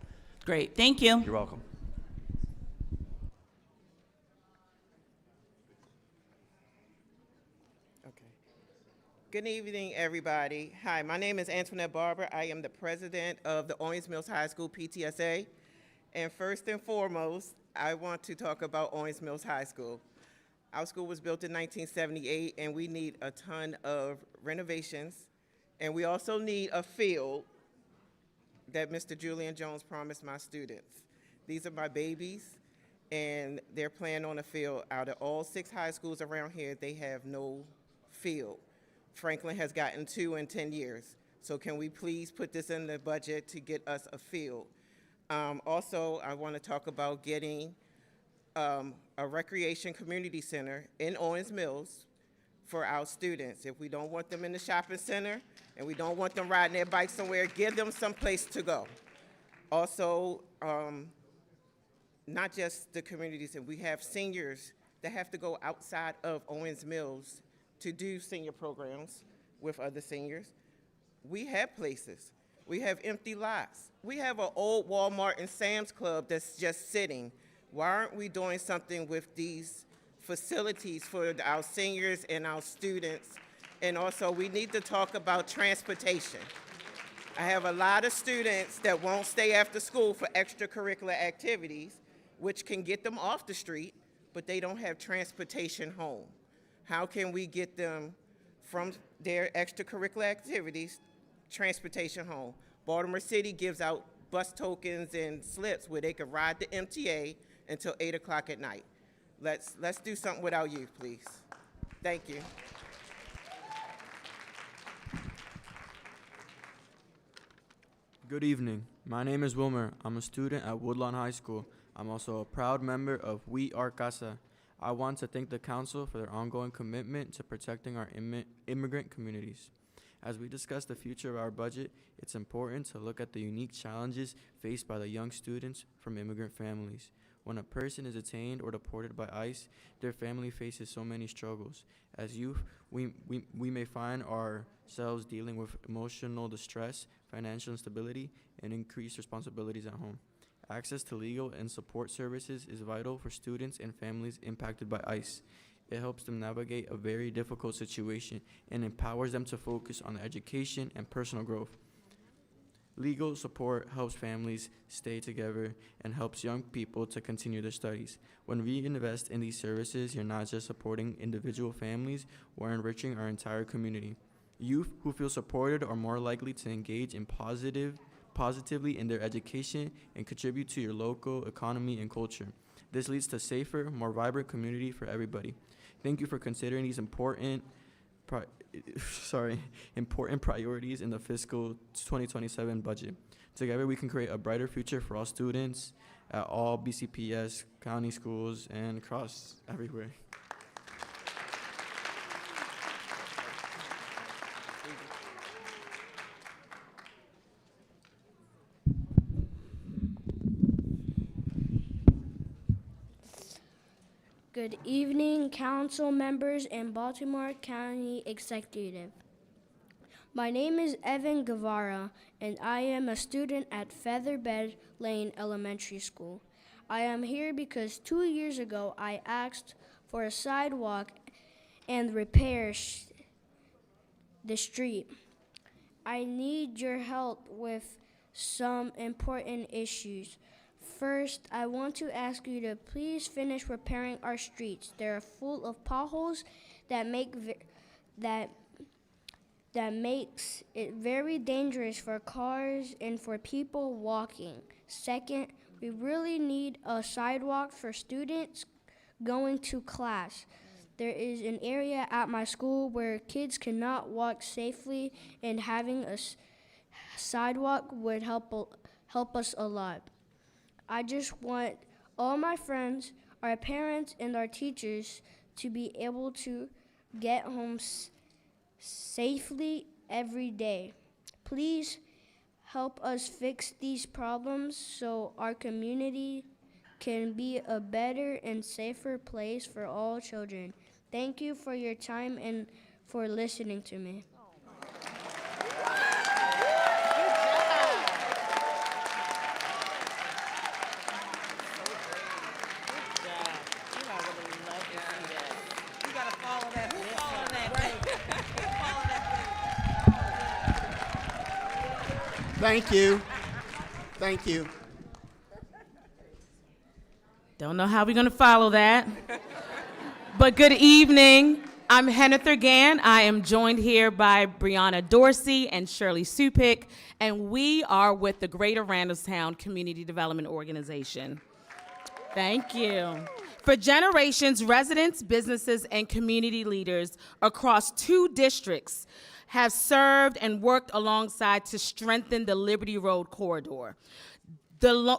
Great, thank you. You're welcome. Okay. Good evening, everybody. Hi, my name is Antoinette Barber. I am the president of the Owings Mills High School PTSA. And first and foremost, I want to talk about Owings Mills High School. Our school was built in 1978, and we need a ton of renovations. And we also need a field that Mr. Julian Jones promised my students. These are my babies, and they're playing on a field. Out of all 6 high schools around here, they have no field. Franklin has gotten 2 in 10 years. So can we please put this in the budget to get us a field? Also, I want to talk about getting a recreation community center in Owings Mills for our students. If we don't want them in the shopping center and we don't want them riding their bikes somewhere, give them some place to go. Also, not just the community center, we have seniors that have to go outside of Owings Mills to do senior programs with other seniors. We have places. We have empty lots. We have an old Walmart and Sam's Club that's just sitting. Why aren't we doing something with these facilities for our seniors and our students? And also, we need to talk about transportation. I have a lot of students that won't stay after school for extracurricular activities, which can get them off the street, but they don't have transportation home. How can we get them from their extracurricular activities, transportation home? Baltimore City gives out bus tokens and slips where they can ride the MTA until 8 o'clock at night. Let's do something with our youth, please. Thank you. Good evening. My name is Wilmer. I'm a student at Woodlawn High School. I'm also a proud member of We Are Casa. I want to thank the council for their ongoing commitment to protecting our immigrant communities. As we discuss the future of our budget, it's important to look at the unique challenges faced by the young students from immigrant families. When a person is detained or deported by ICE, their family faces so many struggles. As youth, we may find ourselves dealing with emotional distress, financial instability, and increased responsibilities at home. Access to legal and support services is vital for students and families impacted by ICE. It helps them navigate a very difficult situation and empowers them to focus on education and personal growth. Legal support helps families stay together and helps young people to continue their studies. When we invest in these services, you're not just supporting individual families, we're enriching our entire community. Youth who feel supported are more likely to engage in positively in their education and contribute to your local economy and culture. This leads to safer, more vibrant community for everybody. Thank you for considering these important priorities in the fiscal 2027 budget. Together, we can create a brighter future for all students at all BCPS county schools and across everywhere. Good evening, council members and Baltimore County Executive. My name is Evan Guevara, and I am a student at Featherbed Lane Elementary School. I am here because 2 years ago I asked for a sidewalk and repair the street. I need your help with some important issues. First, I want to ask you to please finish repairing our streets. They are full of potholes that makes it very dangerous for cars and for people walking. Second, we really need a sidewalk for students going to class. There is an area at my school where kids cannot walk safely, and having a sidewalk would help help us a lot. I just want all my friends, our parents, and our teachers to be able to get home safely every day. Please help us fix these problems so our community can be a better and safer place for all children. Thank you for your time and for listening to me. Thank you. Thank you. Don't know how we're going to follow that. But good evening. I'm Hannah Thurgan. I am joined here by Brianna Dorsey and Shirley Supik, and we are with the Greater Randallstown Community Development Organization. Thank you. For generations, residents, businesses, and community leaders across 2 districts have served and worked alongside to strengthen the Liberty Road corridor.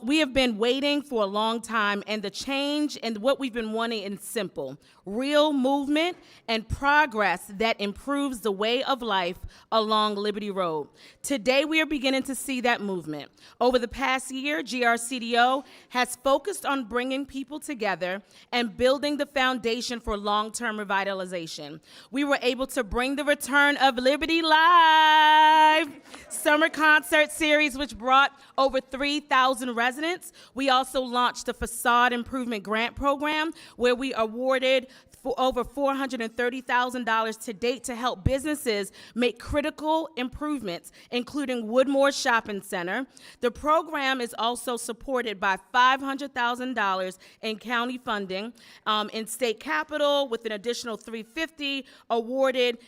We have been waiting for a long time, and the change and what we've been wanting is simple: real movement and progress that improves the way of life along Liberty Road. Today, we are beginning to see that movement. Over the past year, GRCDO has focused on bringing people together and building the foundation for long-term revitalization. We were able to bring the return of Liberty Live summer concert series, which brought over 3,000 residents. We also launched the Facade Improvement Grant Program, where we awarded for over $430,000 to date to help businesses make critical improvements, including Woodmore Shopping Center. The program is also supported by $500,000 in county funding, in state capital with an additional $350,000 awarded.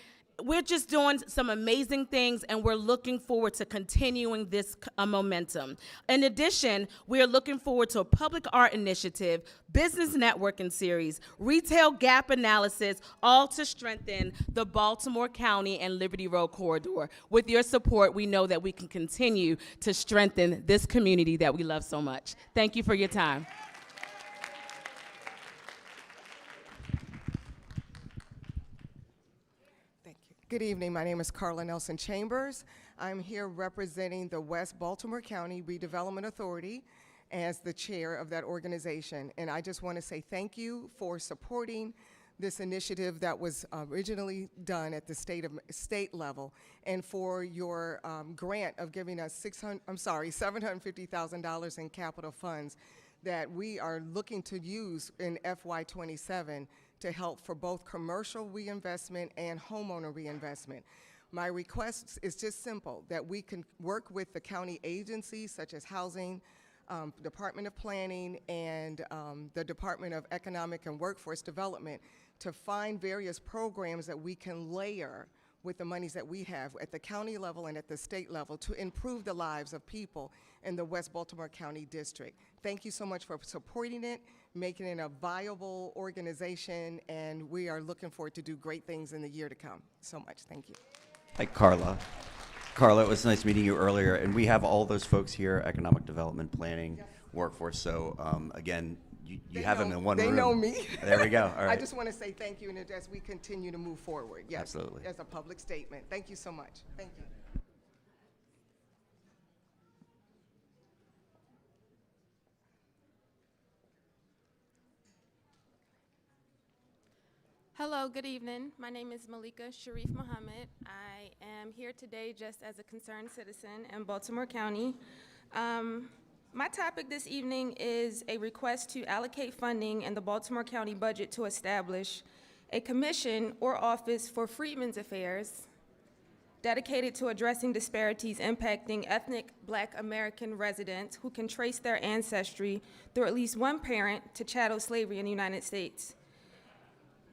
We're just doing some amazing things, and we're looking forward to continuing this momentum. In addition, we are looking forward to a public art initiative, business networking series, retail gap analysis, all to strengthen the Baltimore County and Liberty Road corridor. With your support, we know that we can continue to strengthen this community that we love so much. Thank you for your time. Good evening. My name is Carla Nelson Chambers. I'm here representing the West Baltimore County Redevelopment Authority as the chair of that organization. And I just want to say thank you for supporting this initiative that was originally done at the state level, and for your grant of giving us $750,000 in capital funds that we are looking to use in FY27 to help for both commercial reinvestment and homeowner reinvestment. My request is just simple, that we can work with the county agencies such as Housing, Department of Planning, and the Department of Economic and Workforce Development to find various programs that we can layer with the monies that we have at the county level and at the state level to improve the lives of people in the West Baltimore County District. Thank you so much for supporting it, making it a viable organization, and we are looking forward to do great things in the year to come. So much. Thank you. Hi, Carla. Carla, it was nice meeting you earlier, and we have all those folks here, economic development, planning, workforce. So again, you have them in one room. They know me. There we go. All right. I just want to say thank you, and as we continue to move forward, yes, absolutely, as a public statement. Thank you so much. Thank you. Hello, good evening. My name is Malika Sharif Muhammad. I am here today just as a concerned citizen in Baltimore County. My topic this evening is a request to allocate funding in the Baltimore County budget to establish a commission or office for Freedmen's Affairs dedicated to addressing disparities impacting ethnic Black American residents who can trace their ancestry through at least one parent to chattel slavery in the United States.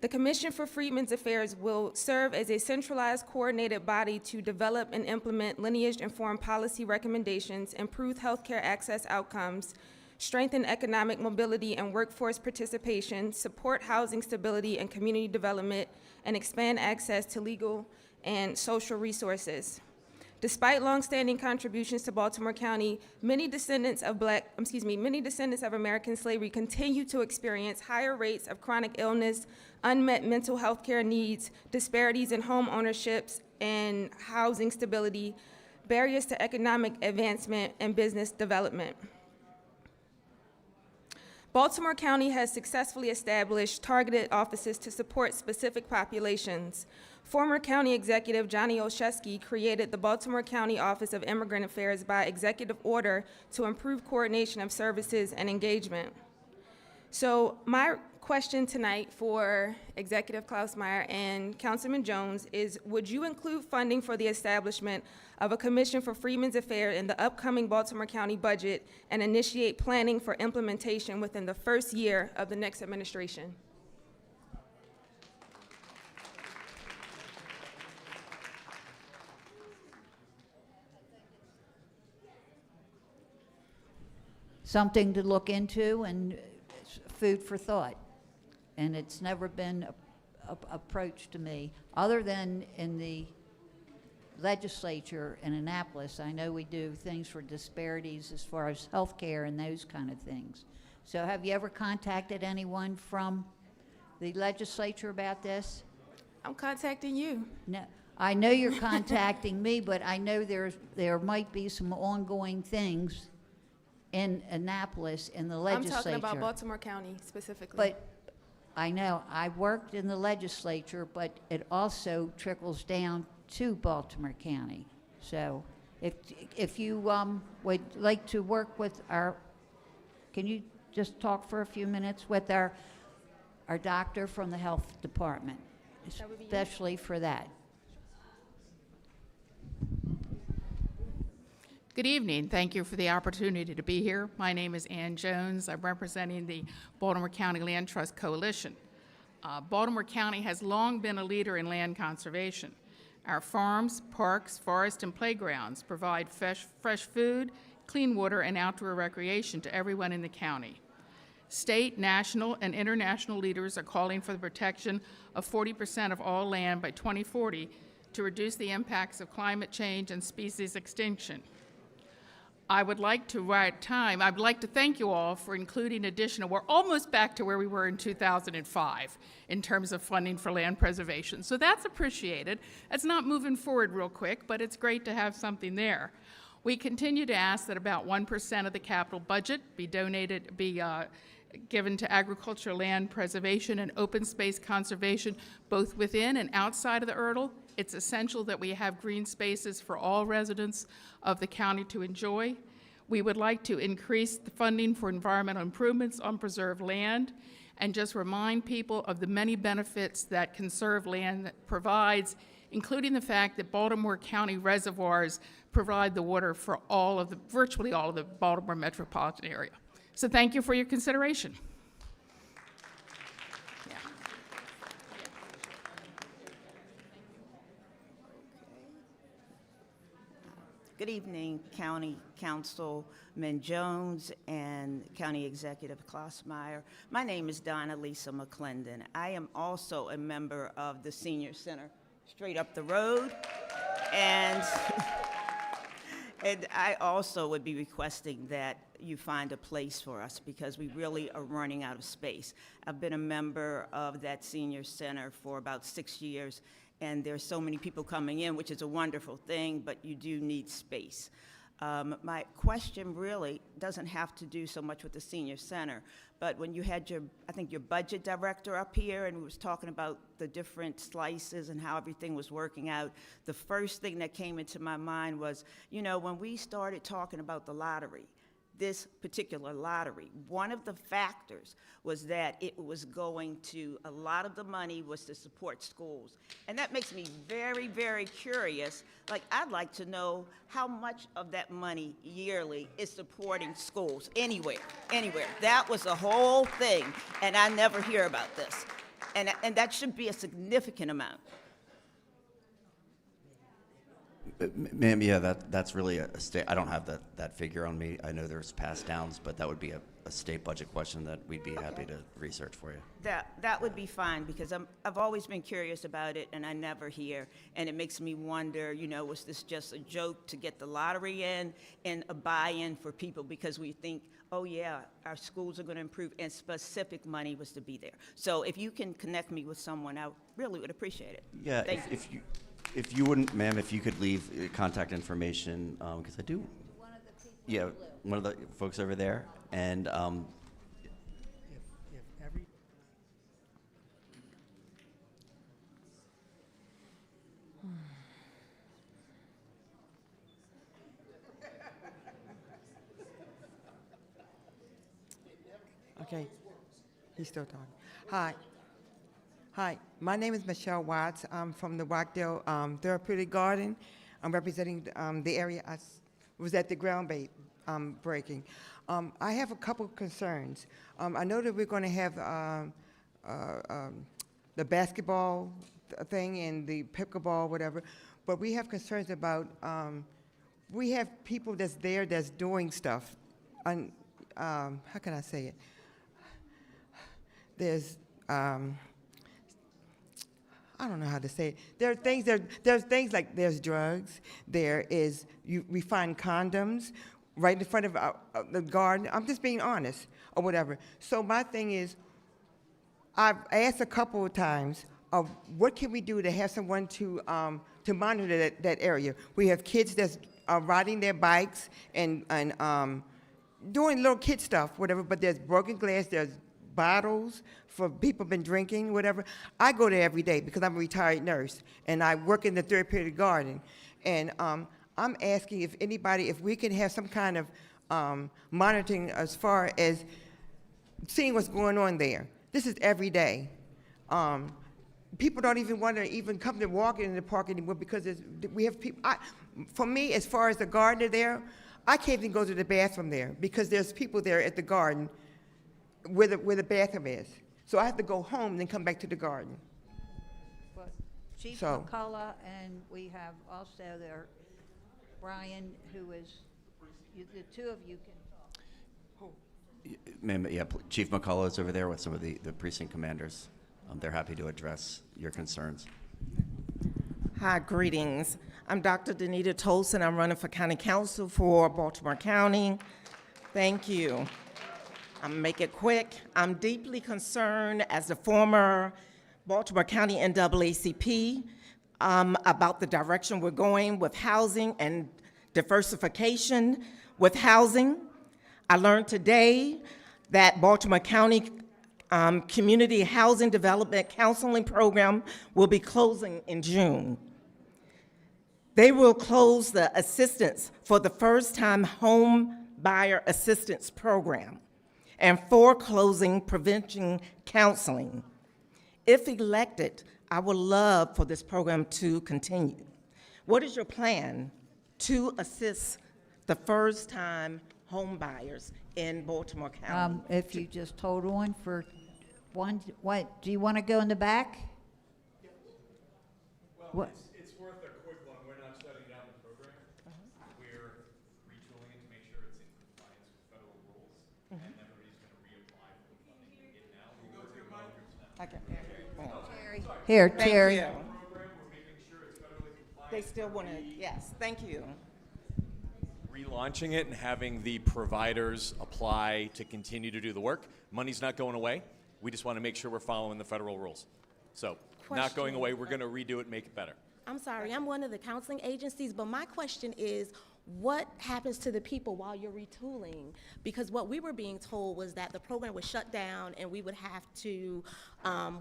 The Commission for Freedmen's Affairs will serve as a centralized, coordinated body to develop and implement lineage-informed policy recommendations, improve healthcare access outcomes, strengthen economic mobility and workforce participation, support housing stability and community development, and expand access to legal and social resources. Despite longstanding contributions to Baltimore County, many descendants of American slavery continue to experience higher rates of chronic illness, unmet mental health care needs, disparities in home ownerships and housing stability, barriers to economic advancement and business development. Baltimore County has successfully established targeted offices to support specific populations. Former County Executive Johnny Olszewski created the Baltimore County Office of Immigrant Affairs by executive order to improve coordination of services and engagement. So my question tonight for Executive Klausmeier and Councilman Jones is, would you include funding for the establishment of a Commission for Freedmen's Affairs in the upcoming Baltimore County budget and initiate planning for implementation within the first year of the next administration? Something to look into and food for thought. And it's never been approached to me, other than in the legislature in Annapolis. I know we do things for disparities as far as health care and those kind of things. So have you ever contacted anyone from the legislature about this? I'm contacting you. No, I know you're contacting me, but I know there might be some ongoing things in Annapolis in the legislature. I'm talking about Baltimore County specifically. But I know, I worked in the legislature, but it also trickles down to Baltimore County. So if you would like to work with can you just talk for a few minutes with our doctor from the health department, especially for that? Good evening. Thank you for the opportunity to be here. My name is Ann Jones. I'm representing the Baltimore County Land Trust Coalition. Baltimore County has long been a leader in land conservation. Our farms, parks, forests, and playgrounds provide fresh food, clean water, and outdoor recreation to everyone in the county. State, national, and international leaders are calling for the protection of 40% of all land by 2040 to reduce the impacts of climate change and species extinction. I would like to thank you all for including additional. We're almost back to where we were in 2005 in terms of funding for land preservation. So that's appreciated. It's not moving forward real quick, but it's great to have something there. We continue to ask that about 1% of the capital budget be given to agricultural land preservation and open space conservation, both within and outside of the URDL. It's essential that we have green spaces for all residents of the county to enjoy. We would like to increase the funding for environmental improvements on preserved land and just remind people of the many benefits that conserved land provides, including the fact that Baltimore County reservoirs provide the water for virtually all of the Baltimore metropolitan area. So thank you for your consideration. Good evening, County Councilman Jones and County Executive Klausmeier. My name is Donna Lisa McClendon. I am also a member of the Senior Center straight up the road, and I also would be requesting that you find a place for us because we really are running out of space. I've been a member of that Senior Center for about 6 years, and there's so many people coming in, which is a wonderful thing, but you do need space. My question really doesn't have to do so much with the Senior Center, but when you had your budget director up here and we was talking about the different slices and how everything was working out, the first thing that came into my mind was, when we started talking about the lottery, this particular lottery, one of the factors was that a lot of the money was to support schools. And that makes me very, very curious. I'd like to know how much of that money yearly is supporting schools anywhere. That was the whole thing, and I never hear about this. And that should be a significant amount. Ma'am, yeah, that's really a state, I don't have that figure on me. I know there's pass downs, but that would be a state budget question that we'd be happy to research for you. That would be fine, because I've always been curious about it, and I never hear. And it makes me wonder, was this just a joke to get the lottery in and a buy-in for people because we think, oh yeah, our schools are going to improve, and specific money was to be there. So if you can connect me with someone, I really would appreciate it. Yeah, Thank you. if you wouldn't, ma'am, if you could leave contact information, because I do. Yeah, one of the folks over there, and Okay, he's still talking. Hi, my name is Michelle Watts. I'm from the Rockdale Therapeutic Garden. I'm representing the area. I was at the breaking. I have a couple of concerns. I know that we're going to have the basketball thing and the pickleball, whatever, but we have concerns about, we have people that's there that's doing stuff. How can I say it? There's, I don't know how to say it. There's things like there's drugs. We find condoms right in front of the garden. I'm just being honest, or whatever. So my thing is, I've asked a couple of times, what can we do to have someone to monitor that area? We have kids that's riding their bikes and doing little kid stuff, whatever. But there's broken glass. There's bottles for people been drinking, whatever. I go there every day because I'm a retired nurse and I work in the therapeutic garden. And I'm asking if we can have some kind of monitoring as far as seeing what's going on there. This is every day. People don't even want to even come to walk in the park anymore because we have people. For me, as far as the gardener there, I can't even go to the bathroom there because there's people there at the garden where the bathroom is. So I have to go home and then come back to the garden. But Chief McCullough, and we have also there Brian, who is, the two of you can talk. ma'am, yeah, Chief McCullough is over there with some of the precinct commanders. They're happy to address your concerns. Hi, greetings. I'm Dr. Danita Tolson. I'm running for County Council for Baltimore County. Thank you. I'm gonna make it quick. I'm deeply concerned as the former Baltimore County NAACP about the direction we're going with housing and diversification with housing. I learned today that Baltimore County Community Housing Development Counseling Program will be closing in June. They will close the assistance for the first-time home buyer assistance program and foreclosing prevention counseling. If elected, I would love for this program to continue. What is your plan to assist the first-time home buyers in Baltimore County? If you just hold on for one, what, do you want to go in the back? Well, What? it's worth a quick one. We're not shutting down the program. We're retooling it to make sure it's in compliance with federal rules, and everybody's going to reapply for the funding we get now. We're working on it now. Here, Thank Terry. you. They still want to, yes, thank you. Relaunching it and having the providers apply to continue to do the work. Money's not going away. We just want to make sure we're following the federal rules. So, not going away. We're going to redo it and make it better. I'm sorry, I'm one of the counseling agencies, but my question is, what happens to the people while you're retooling? Because what we were being told was that the program was shut down and we would have to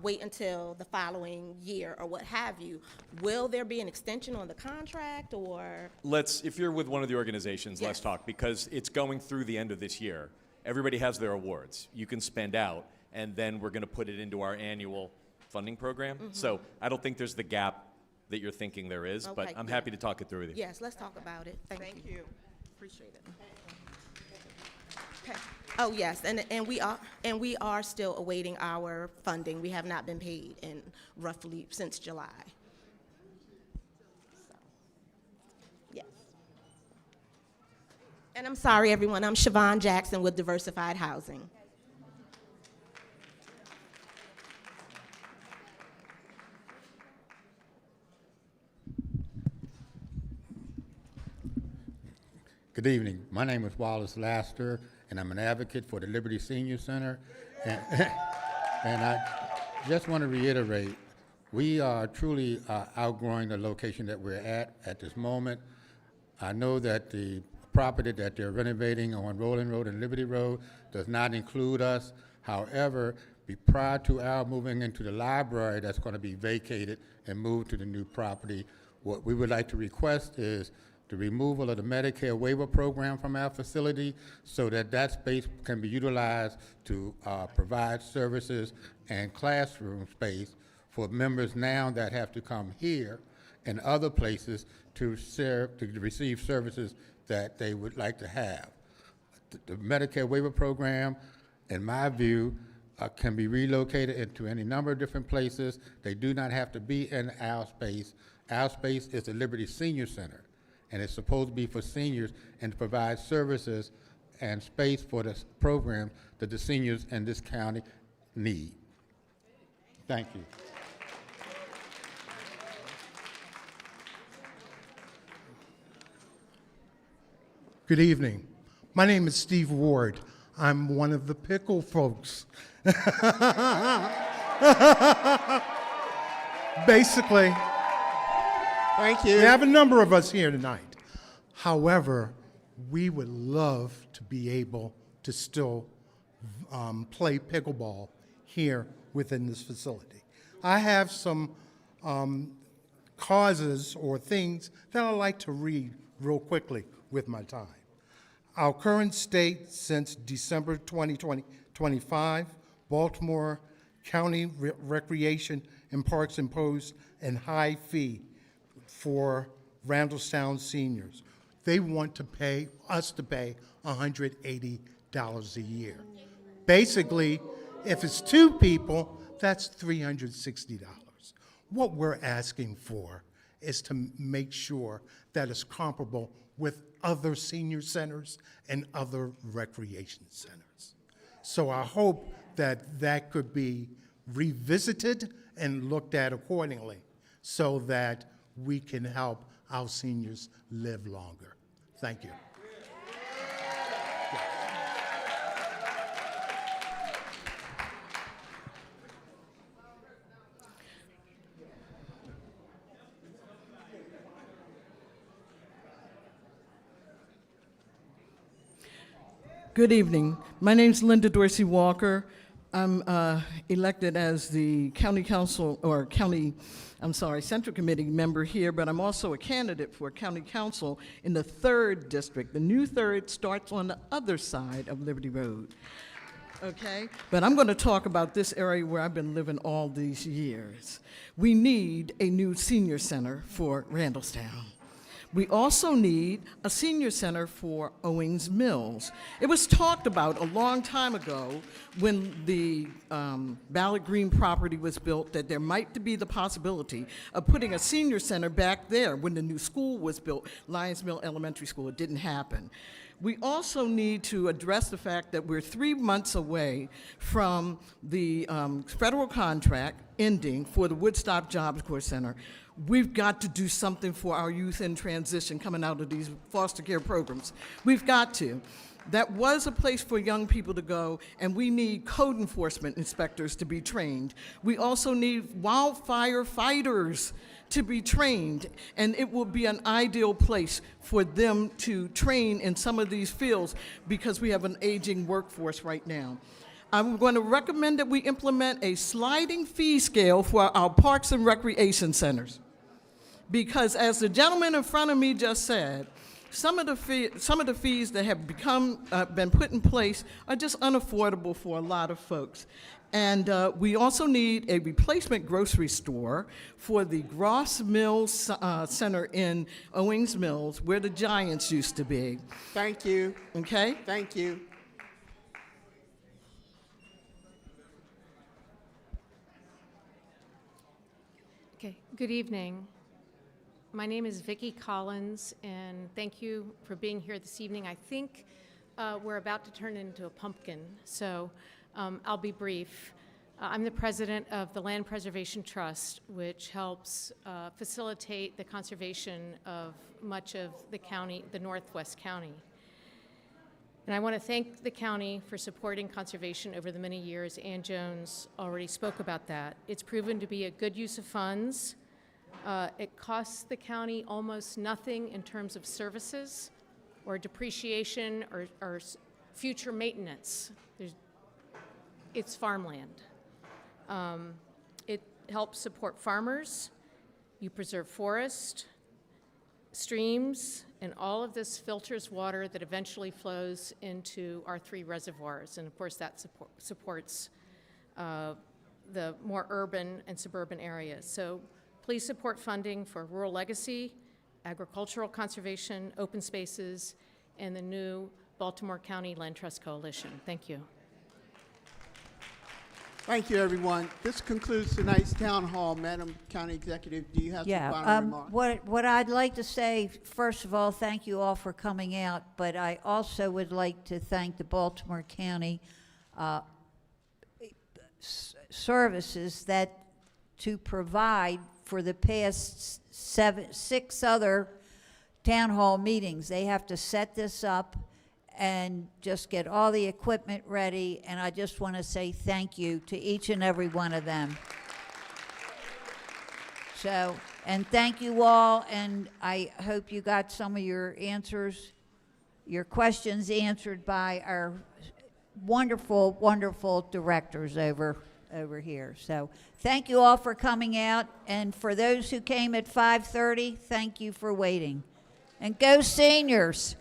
wait until the following year or what have you. Will there be an extension on the contract or? If you're with one of the organizations, let's Yes. talk, because it's going through the end of this year. Everybody has their awards. You can spend out, and then we're going to put it into our annual funding program. So I don't think there's the gap that you're thinking there is, but Okay, I'm yeah. happy to talk it through with you. Yes, let's talk about it. Thank you. Appreciate it. Okay. Oh, yes, and we are still awaiting our funding. We have not been paid in roughly since July. And I'm sorry, everyone, I'm Siobhan Jackson with Diversified Housing. Good evening. My name is Wallace Laster, and I'm an advocate for the Liberty Senior Center. And, and I just want to reiterate, we are truly outgrowing the location that we're at this moment. I know that the property that they're renovating on Rolling Road and Liberty Road does not include us. However, prior to our moving into the library that's going to be vacated and moved to the new property, what we would like to request is the removal of the Medicare waiver program from our facility so that that space can be utilized to provide services and classroom space for members now that have to come here and other places to receive services that they would like to have. The Medicare waiver program, in my view, can be relocated into any number of different places. They do not have to be in our space. Our space is the Liberty Senior Center, and it's supposed to be for seniors and to provide services and space for the program that the seniors in this county need. Thank you. Good evening. My name is Steve Ward. I'm one of the pickle folks. Basically, thank you. We have a number of us here tonight. However, we would love to be able to still play pickleball here within this facility. I have some causes or things that I'd like to read real quickly with my time. Our current state since December 2025, Baltimore County Recreation and Parks imposed a high fee for Randallstown seniors. They want to pay us to pay $180 a year. Basically, if it's two people, that's $360. What we're asking for is to make sure that it's comparable with other senior centers and other recreation centers. So I hope that that could be revisited and looked at accordingly so that we can help our seniors live longer. Thank you. Good evening. My name's Linda Dorsey Walker. I'm elected as the county council, or Central Committee member here, but I'm also a candidate for county council in the 3rd district. The new 3rd starts on the other side of Liberty Road. Okay? But I'm going to talk about this area where I've been living all these years. We need a new senior center for Randallstown. We also need a senior center for Owings Mills. It was talked about a long time ago when the Ballard Green property was built that there might be the possibility of putting a senior center back there when the new school was built, Lyons Mill Elementary School. It didn't happen. We also need to address the fact that we're 3 months away from the federal contract ending for the Woodstock Jobs Corps Center. We've got to do something for our youth in transition coming out of these foster care programs. We've got to. That was a place for young people to go, and we need code enforcement inspectors to be trained. We also need wildfire fighters to be trained, and it will be an ideal place for them to train in some of these fields because we have an aging workforce right now. I'm going to recommend that we implement a sliding fee scale for our parks and recreation centers. Because as the gentleman in front of me just said, some of the fees that have been put in place are just unaffordable for a lot of folks. And we also need a replacement grocery store for the Gross Mills Center in Owings Mills, where the Giants used to be. Thank you. Okay? Thank you. Okay, good evening. My name is Vicki Collins, and thank you for being here this evening. I think we're about to turn into a pumpkin, so I'll be brief. I'm the president of the Land Preservation Trust, which helps facilitate the conservation of much of the county, the Northwest County. And I want to thank the county for supporting conservation over the many years. Ann Jones already spoke about that. It's proven to be a good use of funds. It costs the county almost nothing in terms of services or depreciation or future maintenance. It's farmland. It helps support farmers. You preserve forest, streams, and all of this filters water that eventually flows into our 3 reservoirs. And of course that supports the more urban and suburban areas. So please support funding for rural legacy, agricultural conservation, open spaces, and the new Baltimore County Land Trust Coalition. Thank you. Thank you, everyone. This concludes tonight's town hall. Madam County Executive, do you have some final remarks? What I'd like to say, first of all, thank you all for coming out, but I also would like to thank the Baltimore County services that to provide for the past 6 other town hall meetings. They have to set this up and just get all the equipment ready, and I just want to say thank you to each and every one of them. So, and thank you all, and I hope you got some of your answers, your questions answered by our wonderful, wonderful directors over here. So thank you all for coming out, and for those who came at 5:30, thank you for waiting. And go seniors!